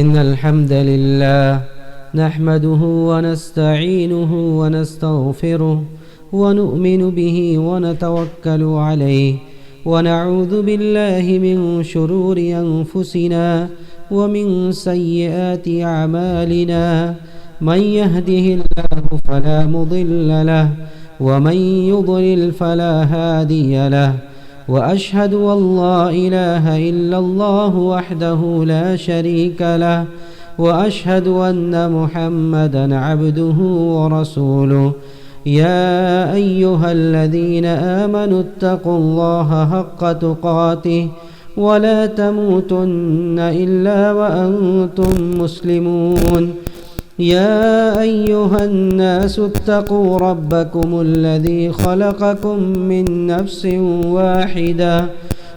إن الحمد لله نحمده ونستعينه ونستغفره ونؤمن به ونتوكل عليه ونعوذ بالله من شرور أنفسنا ومن سيئات أعمالنا من يهده الله فلا مضل له ومن يضلل فلا هادي له وأشهد أن لا إله إلا الله وحده لا شريك له وأشهد أن محمدا عبده ورسوله يا أيها الذين آمنوا اتقوا الله حق تقاته ولا تموتن إلا وأنتم مسلمون يا أيها الناس اتقوا ربكم الذي خلقكم من نفس واحدة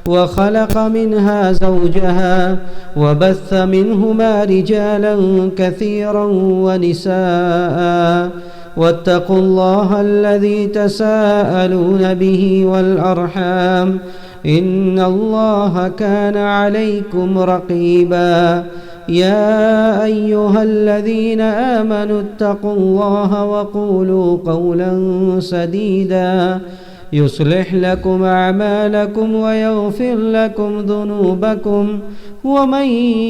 وخلق منها زوجها وبث منهما رجالا كثيرا ونساء واتقوا الله الذي تساءلون به والأرحام إن الله كان عليكم رقيبا يا أيها الذين آمنوا اتقوا الله وقولوا قولا سديدا يصلح لكم أعمالكم ويغفر لكم ذنوبكم ومن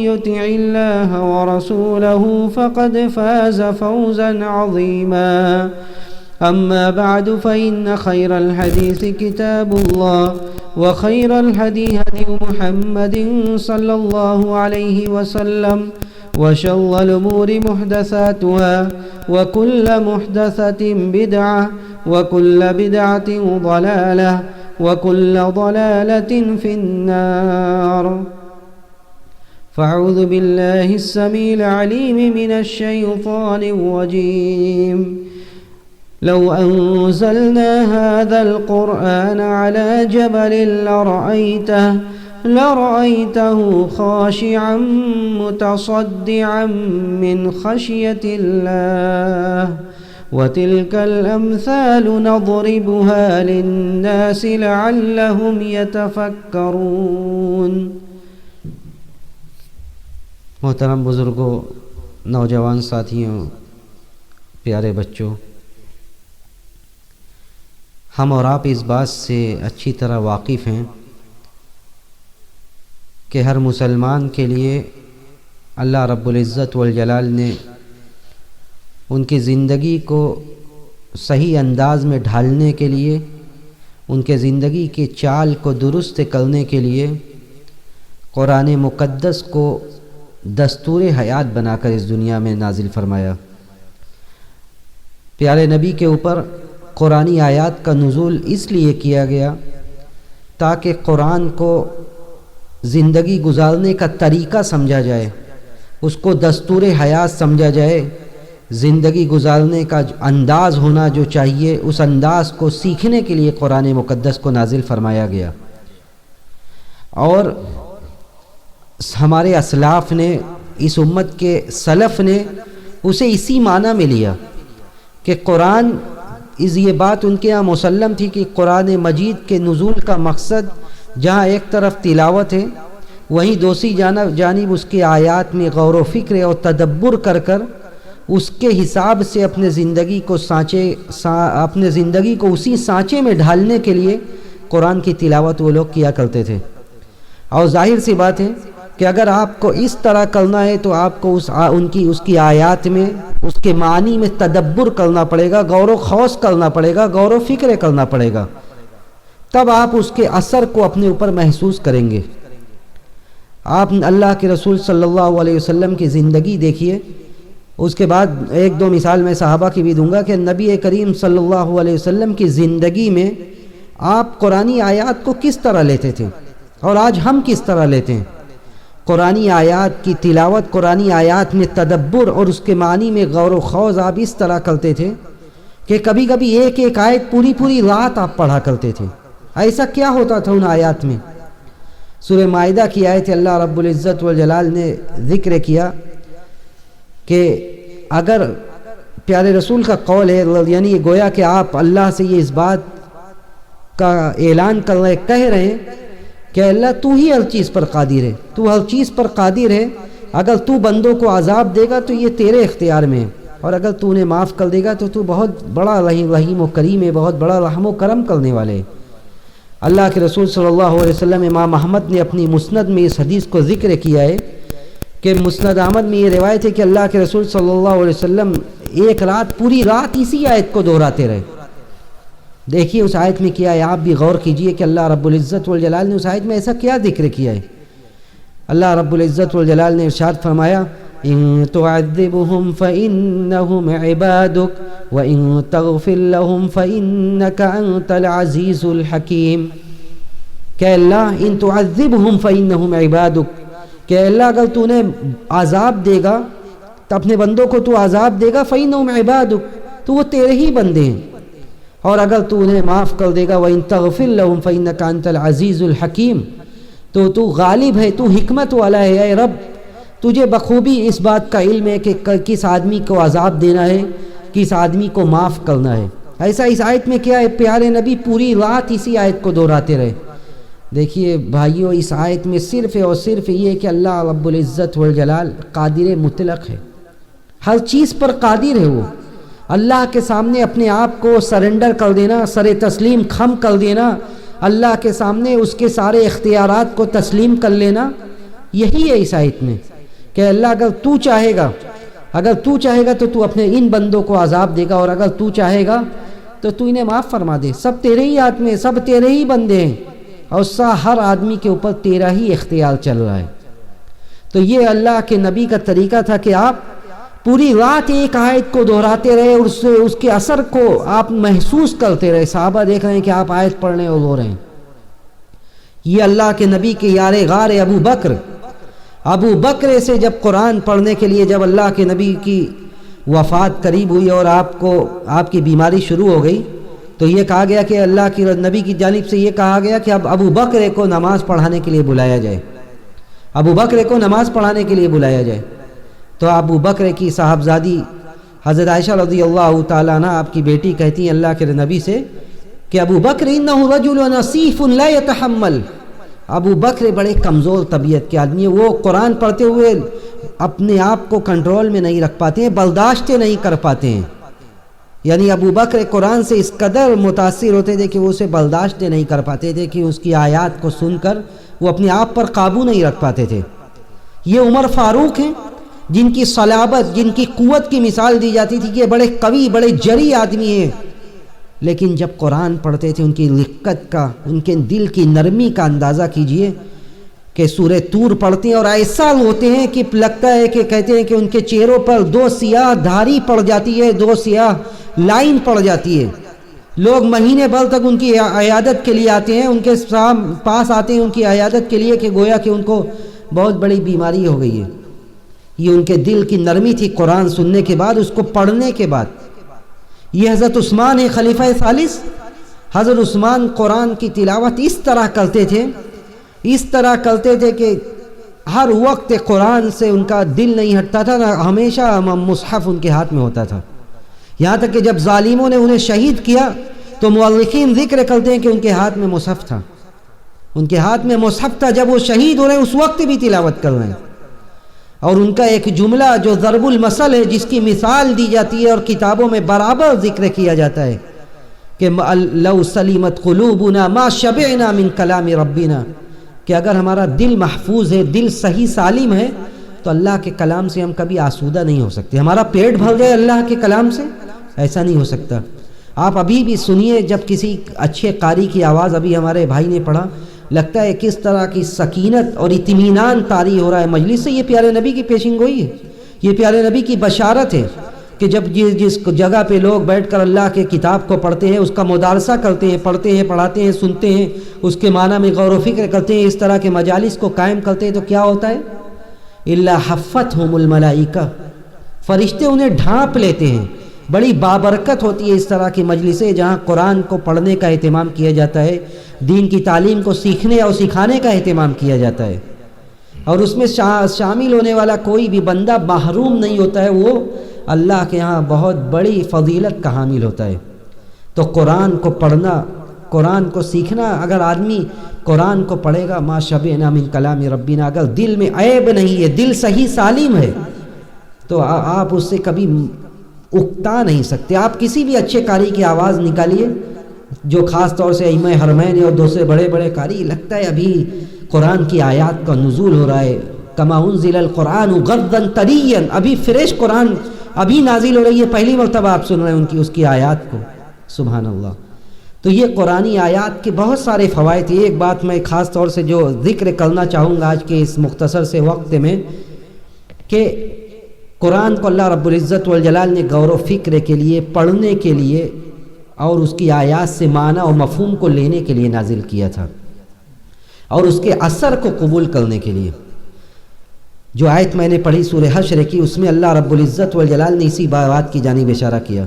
يطع الله ورسوله فقد فاز فوزا عظيما أما بعد فإن خير الحديث كتاب الله وخير الهدي هدي محمد صلى الله عليه وسلم وشر الأمور محدثاتها وكل محدثة بدعة وكل بدعة ضلالة وكل ضلالة في النار فأعوذ بالله السميع العليم من الشيطان الرجيم لو أنزلنا هذا القرآن على جبل لرأيته خاشعا متصدعا من خشية الله وتلك الأمثال نضربها للناس لعلهم يتفكرون. محترم بزرگوں، نوجوان ساتھیوں، پیارے بچوں، ہم اور آپ اس بات سے اچھی طرح واقف ہیں کہ ہر مسلمان کے لیے اللہ رب العزت والجلال نے ان کی زندگی کو صحیح انداز میں ڈھالنے کے لیے، ان کے زندگی کی چال کو درست کرنے کے لیے قرآن مقدس کو دستور حیات بنا کر اس دنیا میں نازل فرمایا. پیارے نبی کے اوپر قرآنی آیات کا نزول اس لیے کیا گیا تاکہ قرآن کو زندگی گزارنے کا طریقہ سمجھا جائے، اس کو دستور حیات سمجھا جائے. زندگی گزارنے کا انداز ہونا جو چاہیے، اس انداز کو سیکھنے کے لیے قرآن مقدس کو نازل فرمایا گیا. اور ہمارے اسلاف نے، اس امت کے سلف نے اسے اسی معنی میں لیا کہ قرآن، یہ بات ان کے یہاں مسلم تھی کہ قرآن مجید کے نزول کا مقصد جہاں ایک طرف تلاوت ہے، وہیں دوسری جانب اس کے آیات میں غور و فکر اور تدبر کر اس کے حساب سے اپنے زندگی کو اسی سانچے میں ڈھالنے کے لیے قرآن کی تلاوت وہ لوگ کیا کرتے تھے. اور ظاہر سی بات ہے کہ اگر آپ کو اس طرح کرنا ہے تو آپ کو اس کی آیات میں، اس کے معنی میں تدبر کرنا پڑے گا، غور و خوض کرنا پڑے گا، غور و فکر کرنا پڑے گا، تب آپ اس کے اثر کو اپنے اوپر محسوس کریں گے. آپ اللہ کے رسول صلی اللہ علیہ وسلم کی زندگی دیکھیے. اس کے بعد ایک دو مثال میں صحابہ کی بھی دوں گا کہ نبی کریم صلی اللہ علیہ وسلم کی زندگی میں آپ قرآنی آیات کو کس طرح لیتے تھے اور آج ہم کس طرح لیتے ہیں. قرآنی آیات کی تلاوت، قرآنی آیات میں تدبر اور اس کے معنی میں غور و خوض آپ اس طرح کرتے تھے کہ کبھی کبھی ایک آیت پوری رات آپ پڑھا کرتے تھے. ایسا کیا ہوتا تھا ان آیات میں؟ سورہ مائدہ کی آیت اللہ رب العزت والجلال نے ذکر کیا کہ اگر پیارے رسول کا قول ہے، یعنی یہ گویا کہ آپ اللہ سے یہ اس بات کا اعلان کر رہے، کہہ رہے ہیں کہ اللہ تو ہی ہر چیز پر قادر ہے، تو ہر چیز پر قادر ہے اگر تو بندوں کو عذاب دے گا تو یہ تیرے اختیار میں ہے، اور اگر تو انہیں معاف کر دے گا تو تو بہت بڑا رحیم و کریم ہے، بہت بڑا رحم و کرم کرنے والے۔ اللہ کے رسول صلی اللہ علیہ وسلم امام احمد نے اپنی مسند میں اس حدیث کو ذکر کیا ہے کہ مسند احمد میں یہ روایت ہے کہ اللہ کے رسول صلی اللہ علیہ وسلم ایک رات، پوری رات اسی آیت کو دہراتے رہے۔ دیکھیے اس آیت میں کیا ہے، آپ بھی غور کیجئے کہ اللہ رب العزت والجلال نے اس آیت میں ایسا کیا ذکر کیا ہے۔ اللہ رب العزت والجلال نے ارشاد فرمایا ان تعذبهم فإنهم عبادك وإن تغفر لهم فإنك أنت العزيز الحكيم۔ کہ اللہ ان تعذبهم فإنهم عبادك، کہ اللہ اگر تو انہیں عذاب دے گا تو اپنے بندوں کو تو عذاب دے گا، فإنهم عبادك، تو وہ تیرے ہی بندے ہیں، اور اگر تو انہیں معاف کر دے گا وإن تغفر لهم فإنك أنت العزيز الحكيم، تو غالب ہے، تو حکمت والا ہے۔ اے رب تجھے بخوبی اس بات کا علم ہے کہ کس آدمی کو عذاب دینا ہے، کس آدمی کو معاف کرنا ہے۔ ایسا اس آیت میں کیا ہے، پیارے نبی پوری رات اسی آیت کو دہراتے رہے۔ دیکھیے بھائیوں، اس آیت میں صرف اور صرف یہ کہ اللہ رب العزت والجلال قادر مطلق ہے، ہر چیز پر قادر ہے۔ وہ اللہ کے سامنے اپنے آپ کو سرنڈر کر دینا، سر تسلیم خم کر دینا، اللہ کے سامنے اس کے سارے اختیارات کو تسلیم کر لینا، یہی ہے اس آیت میں کہ اللہ اگر تو چاہے گا تو تو اپنے ان بندوں کو عذاب دے گا، اور اگر تو چاہے گا تو تو انہیں معاف فرما دے۔ سب تیرے ہی ہاتھ میں، سب تیرے ہی بندے ہیں، اور ہر آدمی کے اوپر تیرا ہی اختیار چل رہا ہے۔ تو یہ اللہ کے نبی کا طریقہ تھا کہ آپ پوری رات ایک آیت کو دہراتے رہے، اور اس کے اثر کو آپ محسوس کرتے رہے۔ صحابہ دیکھ رہے ہیں کہ آپ آیت پڑھ رہے ہیں اور رو رہے ہیں۔ یہ اللہ کے نبی کے یار غار ابو بکر سے جب قرآن پڑھنے کے لیے، جب اللہ کے نبی کی وفات قریب ہوئی اور آپ کی بیماری شروع ہو گئی، تو یہ کہا گیا کہ اللہ کے نبی کی جانب سے یہ کہا گیا کہ اب ابو بکر کو نماز پڑھانے کے لیے بلایا جائے، ابو بکر کو نماز پڑھانے کے لیے بلایا جائے۔ تو ابو بکر کی صاحبزادی حضرت عائشہ رضی اللہ تعالیٰ عنہ آپ کی بیٹی کہتی ہیں اللہ کے نبی سے کہ ابو بکر انہ رجل نصیف لا يتحمل، ابو بکر بڑے کمزور طبیعت کے آدمی ہیں، وہ قرآن پڑھتے ہوئے اپنے آپ کو کنٹرول میں نہیں رکھ پاتے ہیں، برداشت نہیں کر پاتے ہیں۔ یعنی ابو بکر قرآن سے اس قدر متاثر ہوتے تھے کہ وہ اسے برداشت نہیں کر پاتے تھے، کہ اس کی آیات کو سن کر وہ اپنے آپ پر قابو نہیں رکھ پاتے تھے۔ یہ عمر فاروق ہیں جن کی صلابت، جن کی قوت کی مثال دی جاتی تھی کہ یہ بڑے قوی، بڑے جری آدمی ہیں، لیکن جب قرآن پڑھتے تھے ان کی رقت کا، ان کے دل کی نرمی کا اندازہ کیجئے کہ سورہ طور پڑھتے ہیں اور ایسا ہوتے ہیں کہ لگتا ہے کہ کہتے ہیں کہ ان کے چہروں پر دو سیاہ دھاری پڑ جاتی ہے، دو سیاہ لائن پڑ جاتی ہے۔ لوگ مہینے بھر تک ان کی عیادت کے لیے آتے ہیں، ان کے پاس آتے ہیں ان کی عیادت کے لیے کہ گویا کہ ان کو بہت بڑی بیماری ہو گئی ہے۔ یہ ان کے دل کی نرمی تھی قرآن سننے کے بعد، اس کو پڑھنے کے بعد۔ یہ حضرت عثمان ہے خلیفہ ثالث، حضرت عثمان قرآن کی تلاوت اس طرح کرتے تھے کہ ہر وقت قرآن سے ان کا دل نہیں ہٹتا تھا، ہمیشہ مصحف ان کے ہاتھ میں ہوتا تھا۔ یہاں تک کہ جب ظالموں نے انہیں شہید کیا تو مؤرخین ذکر کرتے ہیں کہ ان کے ہاتھ میں مصحف تھا، ان کے ہاتھ میں مصحف تھا، جب وہ شہید ہو رہے ہیں اس وقت بھی تلاوت کر رہے ہیں۔ اور ان کا ایک جملہ جو ضرب المثل ہے، جس کی مثال دی جاتی ہے اور کتابوں میں برابر ذکر کیا جاتا ہے کہ لو سلیمت قلوبنا ما شبعنا من کلام ربنا، کہ اگر ہمارا دل محفوظ ہے، دل صحیح سالم ہے، تو اللہ کے کلام سے ہم کبھی آسودہ نہیں ہو سکتے۔ ہمارا پیٹ بھر جائے اللہ کے کلام سے، ایسا نہیں ہو سکتا۔ آپ ابھی بھی سنیے، جب کسی اچھے قاری کی آواز ابھی ہمارے بھائی نے پڑھا، لگتا ہے کس طرح کی سکینت اور اطمینان طاری ہو رہا ہے مجلس سے۔ یہ پیارے نبی کی پیشن گوئی ہے، یہ پیارے نبی کی بشارت ہے کہ جب جس جگہ پہ لوگ بیٹھ کر اللہ کے کتاب کو پڑھتے ہیں، اس کا مدارسہ کرتے ہیں، پڑھتے ہیں، پڑھاتے ہیں، سنتے ہیں، اس کے معنی میں غور و فکر کرتے ہیں، اس طرح کے مجالس کو قائم کرتے ہیں، تو کیا ہوتا ہے؟ الا حفتہم الملائکہ، فرشتے انہیں ڈھانپ لیتے ہیں۔ بڑی بابرکت ہوتی ہے اس طرح کی مجلسیں جہاں قرآن کو پڑھنے کا اہتمام کیا جاتا ہے، دین کی تعلیم کو سیکھنے اور سکھانے کا اہتمام کیا جاتا ہے، اور اس میں شامل ہونے والا کوئی بھی بندہ محروم نہیں ہوتا ہے، وہ اللہ کے ہاں بہت بڑی فضیلت کا حامل ہوتا ہے۔ تو قرآن کو پڑھنا قرآن کو سیکھنا، اگر آدمی قرآن کو پڑھے گا ما شبعنا من کلام ربنا، اگر دل میں عیب نہیں ہے، دل صحیح سالم ہے، تو آپ اس سے کبھی اکتا نہیں سکتے۔ آپ کسی بھی اچھے قاری کی آواز نکالیے، جو خاص طور سے ائمہ حرمین اور دوسرے بڑے بڑے قاری، لگتا ہے ابھی قرآن کی آیات کا نزول ہو رہا ہے، کما انزل القرآن غضا طریا، ابھی فریش قرآن ابھی نازل ہو رہی ہے، پہلی مرتبہ آپ سن رہے ہیں اس کی آیات کو، سبحان اللہ۔ تو یہ قرآنی آیات کے بہت سارے فوائد ہیں۔ ایک بات میں خاص طور سے جو ذکر کرنا چاہوں گا آج کے اس مختصر سے وقت میں، کہ قرآن کو اللہ رب العزت والجلال نے غور و فکر کے لیے، پڑھنے کے لیے اور اس کی آیات سے معنی اور مفہوم کو لینے کے لیے نازل کیا تھا، اور اس کے اثر کو قبول کرنے کے لیے۔ جو آیت میں نے پڑھی سورہ حشر کی، اس میں اللہ رب العزت والجلال نے اسی بات کی جانب اشارہ کیا۔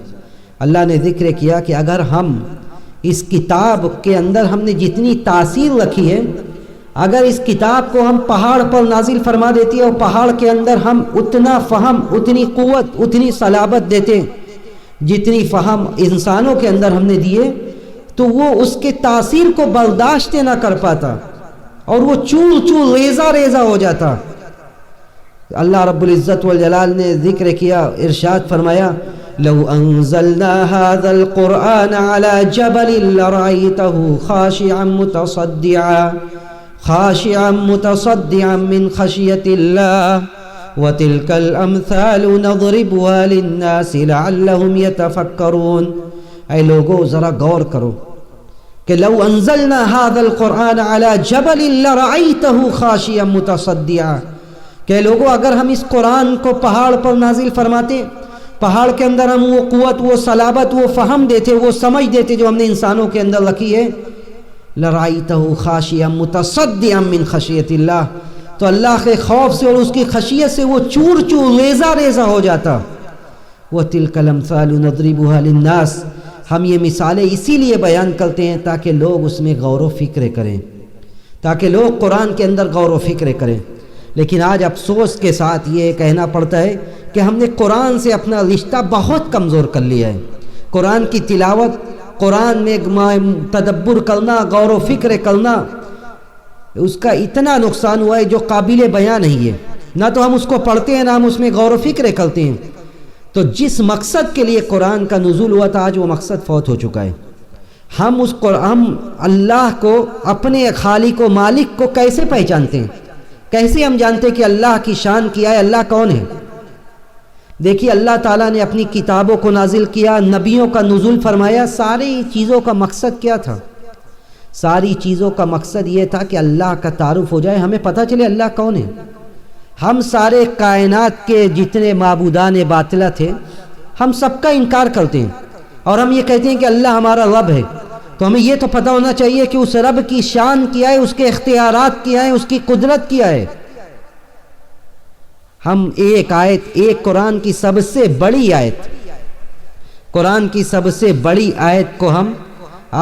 اللہ نے ذکر کیا کہ اگر ہم اس کتاب کے اندر ہم نے جتنی تاثیر رکھی ہے، اگر اس کتاب کو ہم پہاڑ پر نازل فرما دیتے اور پہاڑ کے اندر ہم اتنا فہم، اتنی قوت، اتنی صلابت دیتے جتنی فہم انسانوں کے اندر ہم نے دیے، تو وہ اس کے تاثیر کو برداشت نہ کر پاتا اور وہ چور چور ریزہ ریزہ ہو جاتا۔ اللہ رب العزت والجلال نے ذکر کیا، ارشاد فرمایا لو انزلنا هذا القرآن على جبل لرأيته خاشعا متصدعا من خشية الله وتلك الأمثال نضربها للناس لعلهم يتفكرون۔ اے لوگو ذرا غور کرو کہ لو انزلنا هذا القرآن على جبل لرأيته خاشعا متصدعا، کہ لوگو اگر ہم اس قرآن کو پہاڑ پر نازل فرماتے، پہاڑ کے اندر ہم وہ قوت، وہ صلابت، وہ فہم دیتے، وہ سمجھ دیتے جو ہم نے انسانوں کے اندر رکھی ہے، لرأيته خاشعا متصدعا من خشية اللہ، تو اللہ کے خوف سے اور اس کی خشیت سے وہ چور چور ریزہ ریزہ ہو جاتا۔ وَتِلْكَ الْأَمْثَالُ نَضْرِبُهَا لِلنَّاسِ، ہم یہ مثالیں اسی لیے بیان کرتے ہیں تاکہ لوگ اس میں غور و فکر کریں، تاکہ لوگ قرآن کے اندر غور و فکر کریں۔ لیکن آج افسوس کے ساتھ یہ کہنا پڑتا ہے کہ ہم نے قرآن سے اپنا رشتہ بہت کمزور کر لیا ہے۔ قرآن کی تلاوت، قرآن میں تدبر کرنا، غور و فکر کرنا، اس کا اتنا نقصان ہوا ہے جو قابل بیاں نہیں ہے۔ نہ تو ہم اس کو پڑھتے ہیں، نہ ہم اس میں غور و فکر کرتے ہیں۔ تو جس مقصد کے لیے قرآن کا نزول ہوا تھا، آج وہ مقصد فوت ہو چکا ہے۔ ہم اللہ کو، اپنے خالق و مالک کو کیسے پہچانتے ہیں؟ کیسے ہم جانتے ہیں کہ اللہ کی شان کیا ہے، اللہ کون ہے؟ دیکھیے اللہ تعالیٰ نے اپنی کتابوں کو نازل کیا، نبیوں کا نزول فرمایا، ساری چیزوں کا مقصد کیا تھا؟ ساری چیزوں کا مقصد یہ تھا کہ اللہ کا تعارف ہو جائے، ہمیں پتہ چلے اللہ کون ہے۔ ہم سارے کائنات کے جتنے معبودان باطلہ تھے، ہم سب کا انکار کرتے ہیں اور ہم یہ کہتے ہیں کہ اللہ ہمارا رب ہے۔ تو ہمیں یہ تو پتہ ہونا چاہیے کہ اس رب کی شان کیا ہے، اس کے اختیارات کیا ہیں، اس کی قدرت کیا ہے۔ ہم ایک آیت، ایک قرآن کی سب سے بڑی آیت، قرآن کی سب سے بڑی آیت کو ہم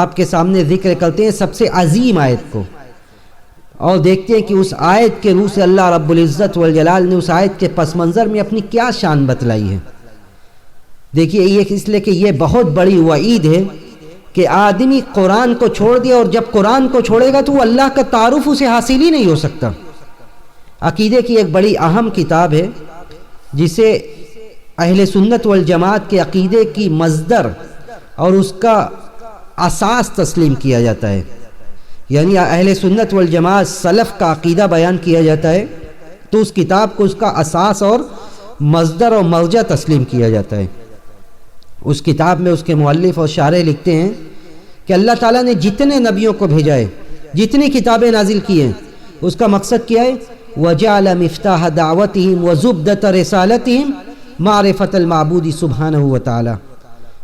آپ کے سامنے ذکر کرتے ہیں، سب سے عظیم آیت کو، اور دیکھتے ہیں کہ اس آیت کے روح سے اللہ رب العزت والجلال نے اس آیت کے پس منظر میں اپنی کیا شان بتلائی ہے۔ دیکھیے یہ اس لیے کہ یہ بہت بڑی وعید ہے کہ آدمی قرآن کو چھوڑ دے، اور جب قرآن کو چھوڑے گا تو وہ اللہ کا تعارف اسے حاصل ہی نہیں ہو سکتا۔ عقیدے کی ایک بڑی اہم کتاب ہے جسے اہل سنت والجماعت کے عقیدے کی مصدر اور اس کا اساس تسلیم کیا جاتا ہے، یعنی اہل سنت والجماعت سلف کا عقیدہ بیان کیا جاتا ہے تو اس کتاب کو اس کا اساس اور مصدر اور مرجع تسلیم کیا جاتا ہے۔ اس کتاب میں اس کے مؤلف اور شارح لکھتے ہیں کہ اللہ تعالیٰ نے جتنے نبیوں کو بھیجا ہے، جتنی کتابیں نازل کی ہیں، اس کا مقصد کیا ہے؟ وَجَعَلَ مِفْتَاحَ دَعْوَتِهِمْ وَزُبْدَةَ رِسَالَتِهِمْ مَعْرِفَةَ الْمَعْبُودِ سُبْحَانَهُ وَتَعَالَى،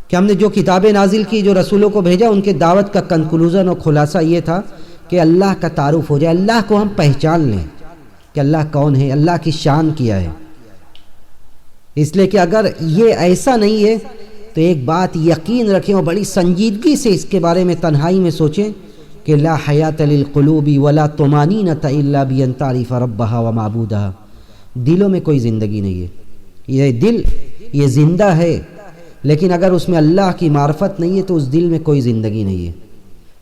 کہ ہم نے جو کتابیں نازل کی، جو رسولوں کو بھیجا، ان کے دعوت کا کنکلوژن اور خلاصہ یہ تھا کہ اللہ کا تعارف ہو جائے، اللہ کو ہم پہچان لیں کہ اللہ کون ہے، اللہ کی شان کیا ہے۔ اس لیے کہ اگر یہ ایسا نہیں ہے تو ایک بات یقین رکھیں اور بڑی سنجیدگی سے اس کے بارے میں تنہائی میں سوچیں کہ لا حیات للقلوب ولا طمانینۃ الا بان تعرف ربها ومعبودها، دلوں میں کوئی زندگی نہیں ہے۔ یہ دل یہ زندہ ہے، لیکن اگر اس میں اللہ کی معرفت نہیں ہے تو اس دل میں کوئی زندگی نہیں ہے۔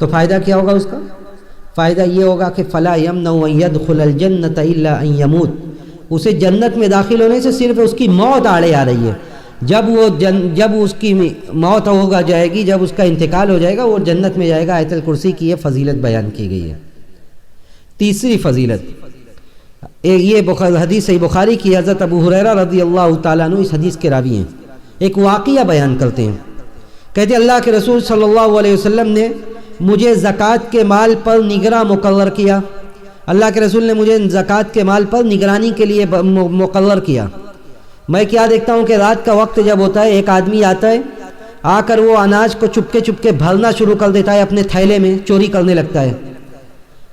تو فائدہ کیا ہوگا اس کا؟ فائدہ یہ ہوگا کہ فلا یمنع ان يدخل الجنۃ الا ان يموت، اسے جنت میں داخل ہونے سے صرف اس کی موت آڑے آ رہی ہے۔ جب اس کی موت ہوگا جائے گی، جب اس کا انتقال ہو جائے گا، وہ جنت میں جائے گا۔ آیت الکرسی کی یہ فضیلت بیان کی گئی ہے۔ تیسری فضیلت، یہ حدیث صحیح بخاری کی، حضرت ابو ہریرہ رضی اللہ تعالیٰ عنہ اس حدیث کے راوی ہیں، ایک واقعہ بیان کرتے ہیں۔ کہتے ہیں اللہ کے رسول صلی اللہ علیہ وسلم نے مجھے زکوٰۃ کے مال پر نگراں مقرر کیا۔ اللہ کے رسول نے مجھے زکوٰۃ کے مال پر نگرانی کے لیے مقرر کیا۔ میں کیا دیکھتا ہوں کہ رات کا وقت جب ہوتا ہے، ایک آدمی آتا ہے، آ کر وہ اناج کو چپکے بھرنا شروع کر دیتا ہے اپنے تھیلے میں، چوری کرنے لگتا ہے۔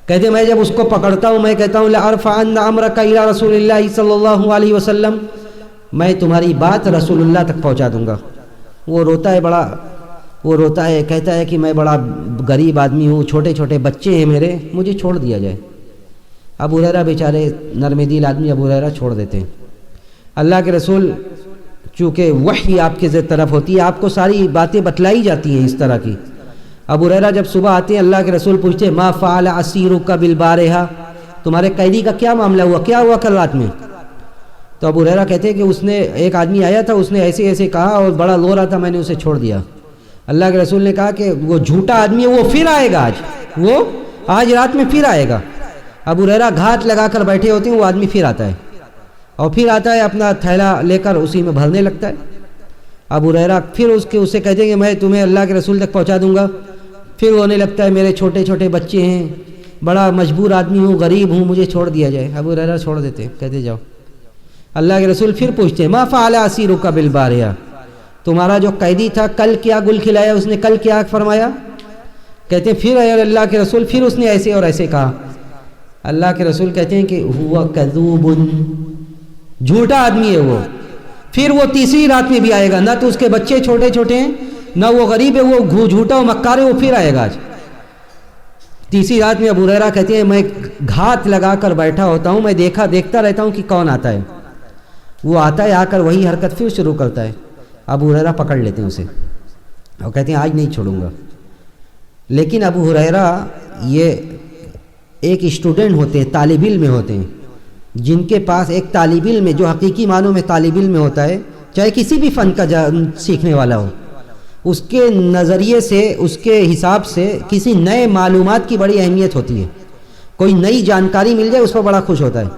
کہتے ہیں میں جب اس کو پکڑتا ہوں، میں کہتا ہوں لأرفعن امرک الی رسول اللہ صلی اللہ علیہ وسلم، میں تمہاری بات رسول اللہ تک پہنچا دوں گا۔ وہ روتا ہے، کہتا ہے کہ میں بڑا غریب آدمی ہوں، چھوٹے چھوٹے بچے ہیں میرے، مجھے چھوڑ دیا جائے۔ ابو ہریرہ بیچارے نرم دل آدمی ابو ہریرہ چھوڑ دیتے ہیں۔ اللہ کے رسول چونکہ وحی آپ کے طرف ہوتی ہے، آپ کو ساری باتیں بتلائی جاتی ہیں اس طرح کی۔ ابو ہریرہ جب صبح آتے ہیں، اللہ کے رسول پوچھتے ہیں ما فعل اسیرک بالبارحہ، تمہارے قیدی کا کیا معاملہ ہوا، کیا ہوا کل رات میں؟ تو ابو ہریرہ کہتے ہیں کہ اس نے، ایک آدمی آیا تھا، اس نے ایسے کہا اور بڑا رو رہا تھا، میں نے اسے چھوڑ دیا۔ اللہ کے رسول نے کہا کہ وہ جھوٹا آدمی ہے، وہ پھر آئے گا وہ آج رات میں پھر آئے گا۔ ابو ہریرہ گھات لگا کر بیٹھے ہوتے ہیں، وہ آدمی پھر آتا ہے اور پھر آتا ہے، اپنا تھیلا لے کر اسی میں بھرنے لگتا ہے۔ ابو ہریرہ پھر اسے کہتے ہیں کہ میں تمہیں اللہ کے رسول تک پہنچا دوں گا۔ پھر رونے لگتا ہے، میرے چھوٹے چھوٹے بچے ہیں، بڑا مجبور آدمی ہوں، غریب ہوں، مجھے چھوڑ دیا جائے۔ ابو ہریرہ چھوڑ دیتے ہیں، کہتے جاؤ۔ اللہ کے رسول پھر پوچھتے ہیں ما فعل اسیرک بالبارحہ، تمہارا جو قیدی تھا کل کیا گل کھلایا، اس نے کل کیا فرمایا؟ کہتے ہیں پھر اللہ کے رسول پھر اس نے ایسے اور ایسے کہا۔ اللہ کے رسول کہتے ہیں کہ ہوا کذوب، جھوٹا آدمی ہے وہ۔ پھر وہ تیسری رات میں بھی آئے گا، نہ تو اس کے بچے چھوٹے چھوٹے ہیں، نہ وہ غریب ہے، وہ جھوٹا و مکار ہے، وہ پھر آئے گا آج۔ تیسری رات میں ابو ہریرہ کہتے ہیں میں گھات لگا کر بیٹھا ہوتا ہوں، میں دیکھتا رہتا ہوں کہ کون آتا ہے۔ وہ آتا ہے، آ کر وہی حرکت پھر شروع کرتا ہے۔ ابو ہریرہ پکڑ لیتے ہیں اسے اور کہتے ہیں آج نہیں چھوڑوں گا۔ لیکن ابو ہریرہ یہ ایک اسٹوڈنٹ ہوتے ہیں، طالب علم ہوتے ہیں، جن کے پاس ایک طالب علم جو حقیقی معنوں میں طالب علم ہوتا ہے، چاہے کسی بھی فن کا سیکھنے والا ہو، اس کے نظریے سے، اس کے حساب سے کسی نئے معلومات کی بڑی اہمیت ہوتی ہے۔ کوئی نئی جانکاری مل جائے اس پر بڑا خوش ہوتا ہے۔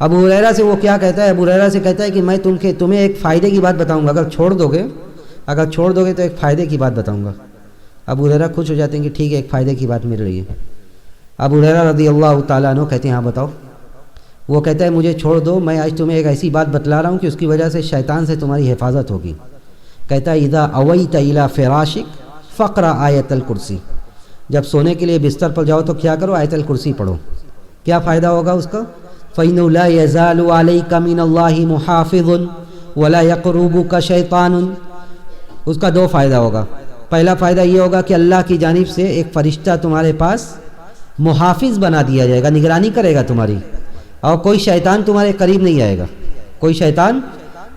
ابو ہریرہ سے وہ کیا کہتا ہے؟ ابو ہریرہ سے کہتا ہے کہ میں تمہیں ایک فائدے کی بات بتاؤں گا، اگر چھوڑ دو گے تو ایک فائدے کی بات بتاؤں گا۔ ابو ہریرہ خوش ہو جاتے ہیں کہ ٹھیک ہے، ایک فائدے کی بات مل رہی ہے۔ ابو ہریرہ رضی اللہ تعالیٰ عنہ کہتے ہیں ہاں بتاؤ۔ وہ کہتا ہے مجھے چھوڑ دو، میں آج تمہیں ایک ایسی بات بتلا رہا ہوں کہ اس کی وجہ سے شیطان سے تمہاری حفاظت ہوگی۔ کہتا ہے اذا اویت الی فراشک فقرأ آیت الکرسی، جب سونے کے لیے بستر پر جاؤ تو کیا کرو؟ آیت الکرسی پڑھو۔ کیا فائدہ ہوگا اس کا؟ فإنه لا يزال عليك من الله محافظ ولا يقربك شیطان۔ اس کا دو فائدہ ہوگا۔ پہلا فائدہ یہ ہوگا کہ اللہ کی جانب سے ایک فرشتہ تمہارے پاس محافظ بنا دیا جائے گا، نگرانی کرے گا تمہاری، اور کوئی شیطان تمہارے قریب نہیں آئے گا، کوئی شیطان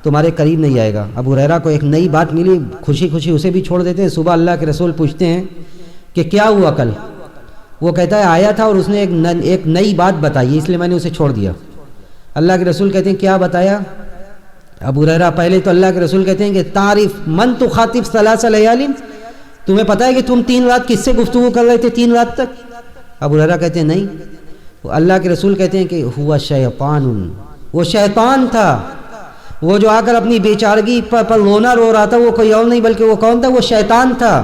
تمہارے قریب نہیں آئے گا۔ ابو ہریرہ کو ایک نئی بات ملی، خوشی خوشی اسے بھی چھوڑ دیتے ہیں۔ صبح اللہ کے رسول پوچھتے ہیں کہ کیا ہوا کل؟ وہ کہتا ہے آیا تھا اور اس نے ایک نئی بات بتائی، اس لیے میں نے اسے چھوڑ دیا۔ اللہ کے رسول کہتے ہیں کیا بتایا؟ ابو ہریرہ پہلے تو اللہ کے رسول کہتے ہیں کہ تعریف من تخاطب ثلاث لیال، تمہیں پتہ ہے کہ تم 3 رات کس سے گفتگو کر رہے تھے 3 رات تک؟ ابو ہریرہ کہتے ہیں نہیں۔ اللہ کے رسول کہتے ہیں کہ ہوا شیطان، وہ شیطان تھا، وہ جو آ کر اپنی بیچارگی پر رونا رو رہا تھا، وہ کوئی اور نہیں بلکہ وہ کون تھا؟ وہ شیطان تھا۔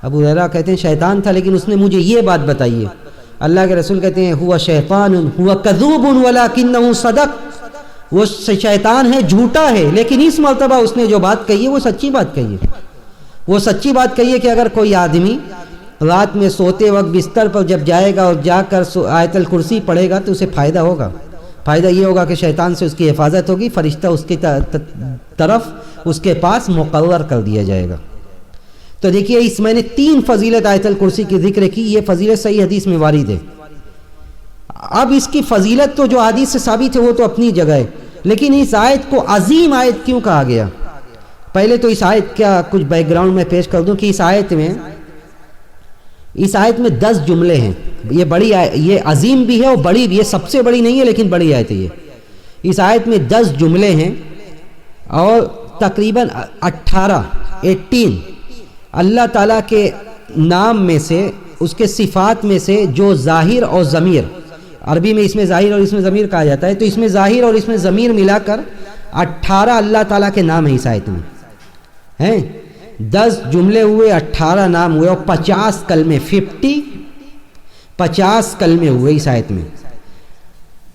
ابو ہریرہ کہتے ہیں شیطان تھا، لیکن اس نے مجھے یہ بات بتائی ہے۔ اللہ کے رسول کہتے ہیں ہوا شیطان ہوا کذوب ولکنہ صدق، وہ شیطان ہے، جھوٹا ہے، لیکن اس مرتبہ اس نے جو بات کہی ہے وہ سچی بات کہی ہے۔ وہ سچی بات کہی ہے کہ اگر کوئی آدمی رات میں سوتے وقت بستر پر جب جائے گا اور جا کر آیت الکرسی پڑھے گا تو اسے فائدہ ہوگا۔ فائدہ یہ ہوگا کہ شیطان سے اس کی حفاظت ہوگی، فرشتہ اس کی طرف اس کے پاس مقرر کر دیا جائے گا۔ تو دیکھیے اس میں نے 3 فضیلت آیت الکرسی کی ذکر کی، یہ فضیلت صحیح حدیث میں وارد ہے۔ اب اس کی فضیلت تو جو حدیث سے ثابت ہے وہ تو اپنی جگہ ہے، لیکن اس آیت کو عظیم آیت کیوں کہا گیا؟ پہلے تو اس آیت کا کچھ بیک گراؤنڈ میں پیش کر دوں کہ اس آیت میں اس آیت میں 10 جملے ہیں. یہ بڑی یہ عظیم بھی ہے اور بڑی بھی. یہ سب سے بڑی نہیں ہے لیکن بڑی آیت ہے یہ. اس آیت میں 10 جملے ہیں اور تقریباً 18 اللہ تعالیٰ کے نام میں سے، اس کے صفات میں سے جو ظاہر اور ضمیر، عربی میں اس میں ظاہر اور اس میں ضمیر کہا جاتا ہے، تو اس میں ظاہر اور اس میں ضمیر ملا کر 18 اللہ تعالیٰ کے نام ہیں اس آیت میں ہیں. 10 جملے ہوئے، 18 نام ہوئے اور 50 کلمے، 50 کلمے ہوئے اس آیت میں.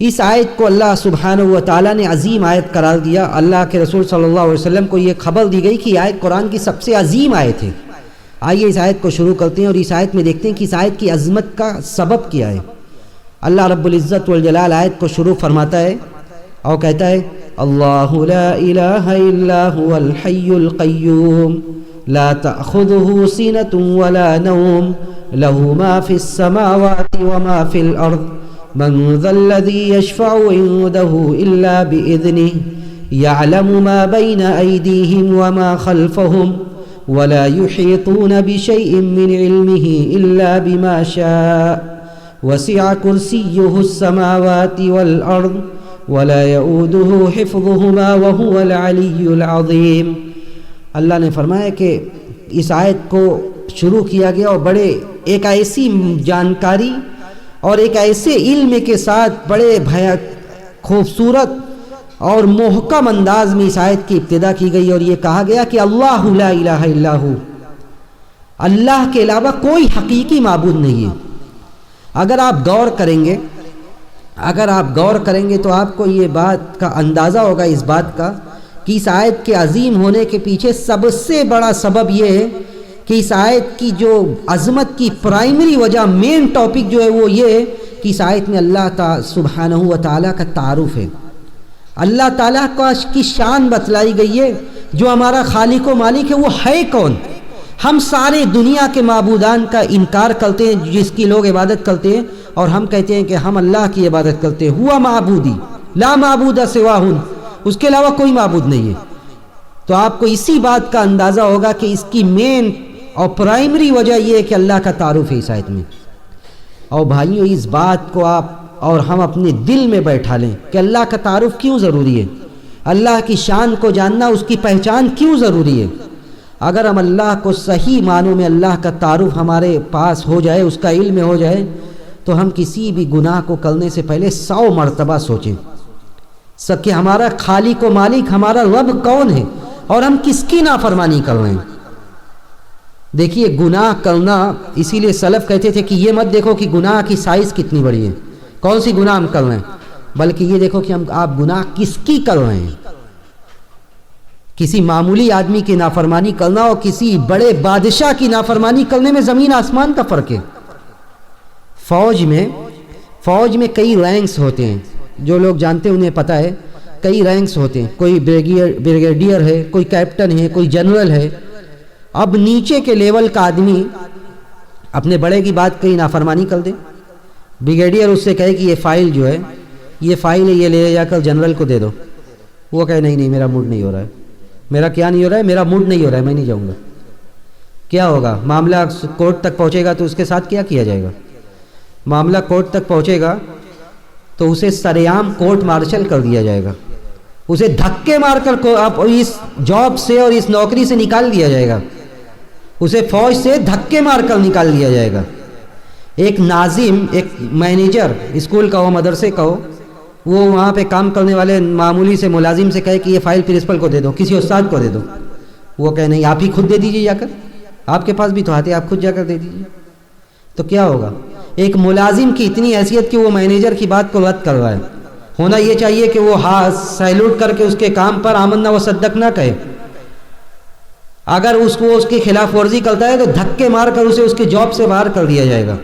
اس آیت کو اللہ سبحانہ و تعالیٰ نے عظیم آیت قرار دیا. اللہ کے رسول صلی اللہ علیہ وسلم کو یہ خبر دی گئی کہ یہ آیت قرآن کی سب سے عظیم آیت ہے. آئیے اس آیت کو شروع کرتے ہیں اور اس آیت میں دیکھتے ہیں کہ اس آیت کی عظمت کا سبب کیا ہے. اللہ رب العزت والجلال آیت کو شروع فرماتا ہے اور کہتا ہے اللہ لا الہ الا هو الحی القیوم لا تأخذه سنة ولا نوم له ما في السماوات وما في الأرض من ذا الذي يشفع عنده إلا بإذنه يعلم ما بين أيديهم وما خلفهم ولا يحيطون بشيء من علمه إلا بما شاء وسع كرسيه السماوات والأرض ولا يؤوده حفظهما وهو العلي العظيم. اللہ نے فرمایا کہ اس آیت کو شروع کیا گیا اور بڑے ایک ایسی جانکاری اور ایک ایسے علم کے ساتھ بڑے خوبصورت اور محکم انداز میں اس آیت کی ابتدا کی گئی اور یہ کہا گیا کہ اللہ لا الہ الا ہو، اللہ کے علاوہ کوئی حقیقی معبود نہیں ہے. اگر آپ غور کریں گے تو آپ کو یہ بات کا اندازہ ہوگا اس بات کا کہ اس آیت کے عظیم ہونے کے پیچھے سب سے بڑا سبب یہ ہے کہ اس آیت کی جو عظمت کی پرائمری وجہ، مین ٹاپک جو ہے وہ یہ ہے کہ اس آیت میں اللہ تعالی سبحانہ و تعالیٰ کا تعارف ہے. اللہ تعالیٰ کی شان بتلائی گئی ہے. جو ہمارا خالق و مالک ہے وہ ہے کون؟ ہم سارے دنیا کے معبودان کا انکار کرتے ہیں جس کی لوگ عبادت کرتے ہیں، اور ہم کہتے ہیں کہ ہم اللہ کی عبادت کرتے ہیں. ہوا معبودی لا معبود سواہ، اس کے علاوہ کوئی معبود نہیں ہے. تو آپ کو اسی بات کا اندازہ ہوگا کہ اس کی مین اور پرائمری وجہ یہ ہے کہ اللہ کا تعارف ہے اس آیت میں. اور بھائیوں، اس بات کو آپ اور ہم اپنے دل میں بیٹھا لیں کہ اللہ کا تعارف کیوں ضروری ہے، اللہ کی شان کو جاننا، اس کی پہچان کیوں ضروری ہے. اگر ہم اللہ کو صحیح معنوں میں اللہ کا تعارف ہمارے پاس ہو جائے، اس کا علم ہو جائے، تو ہم کسی بھی گناہ کو کرنے سے پہلے 100 مرتبہ سوچیں کہ ہمارا خالق و مالک، ہمارا رب کون ہے اور ہم کس کی نافرمانی کر رہے ہیں. دیکھیے، گناہ کرنا، اسی لیے سلف کہتے تھے کہ یہ مت دیکھو کہ گناہ کی سائز کتنی بڑی ہے، کون سی گناہ ہم کر رہے ہیں، بلکہ یہ دیکھو کہ آپ گناہ کس کی کر رہے ہیں. کسی معمولی آدمی کی نافرمانی کرنا اور کسی بڑے بادشاہ کی نافرمانی کرنے میں زمین آسمان کا فرق ہے. فوج میں کئی رینکس ہوتے ہیں، جو لوگ جانتے ہیں انہیں پتہ ہے. کئی رینکس ہوتے ہیں، کوئی بریگیڈیئر ہے، کوئی کیپٹن ہے، کوئی جنرل ہے. اب نیچے کے لیول کا آدمی اپنے بڑے کی بات کہیں نافرمانی کر دے، بریگیڈیئر اس سے کہے کہ یہ فائل جو ہے، یہ فائل ہے، یہ لے جا کر جنرل کو دے دو. وہ کہے نہیں میرا موڈ نہیں ہو رہا ہے. میرا کیا نہیں ہو رہا ہے؟ میرا موڈ نہیں ہو رہا ہے، میں نہیں جاؤں گا. کیا ہوگا؟ معاملہ کورٹ تک پہنچے گا تو اس کے ساتھ کیا جائے گا؟ معاملہ کورٹ تک پہنچے گا تو اسے سریعام کورٹ مارشل کر دیا جائے گا، اسے دھکے مار کر اس جاب سے اور اس نوکری سے نکال دیا جائے گا، اسے فوج سے دھکے مار کر نکال دیا جائے گا. ایک ناظم، ایک مینیجر اسکول کا ہو، مدرسے کا ہو، وہ وہاں پہ کام کرنے والے معمولی سے ملازم سے کہے کہ یہ فائل پرنسپل کو دے دو، کسی استاد کو دے دو. وہ کہے نہیں، آپ ہی خود دے دیجیے جا کر، آپ کے پاس بھی تو آتے، آپ خود جا کر دے دیجیے. تو کیا ہوگا؟ ایک ملازم کی اتنی حیثیت کہ وہ مینیجر کی بات کو رد کر رہا ہے. ہونا یہ چاہیے کہ وہ سیلوٹ کر کے اس کے کام پر آمنا و صدق نہ کہے. اگر اس کی خلاف ورزی کرتا ہے تو دھکے مار کر اسے اس کے جاب سے باہر کر دیا جائے گا.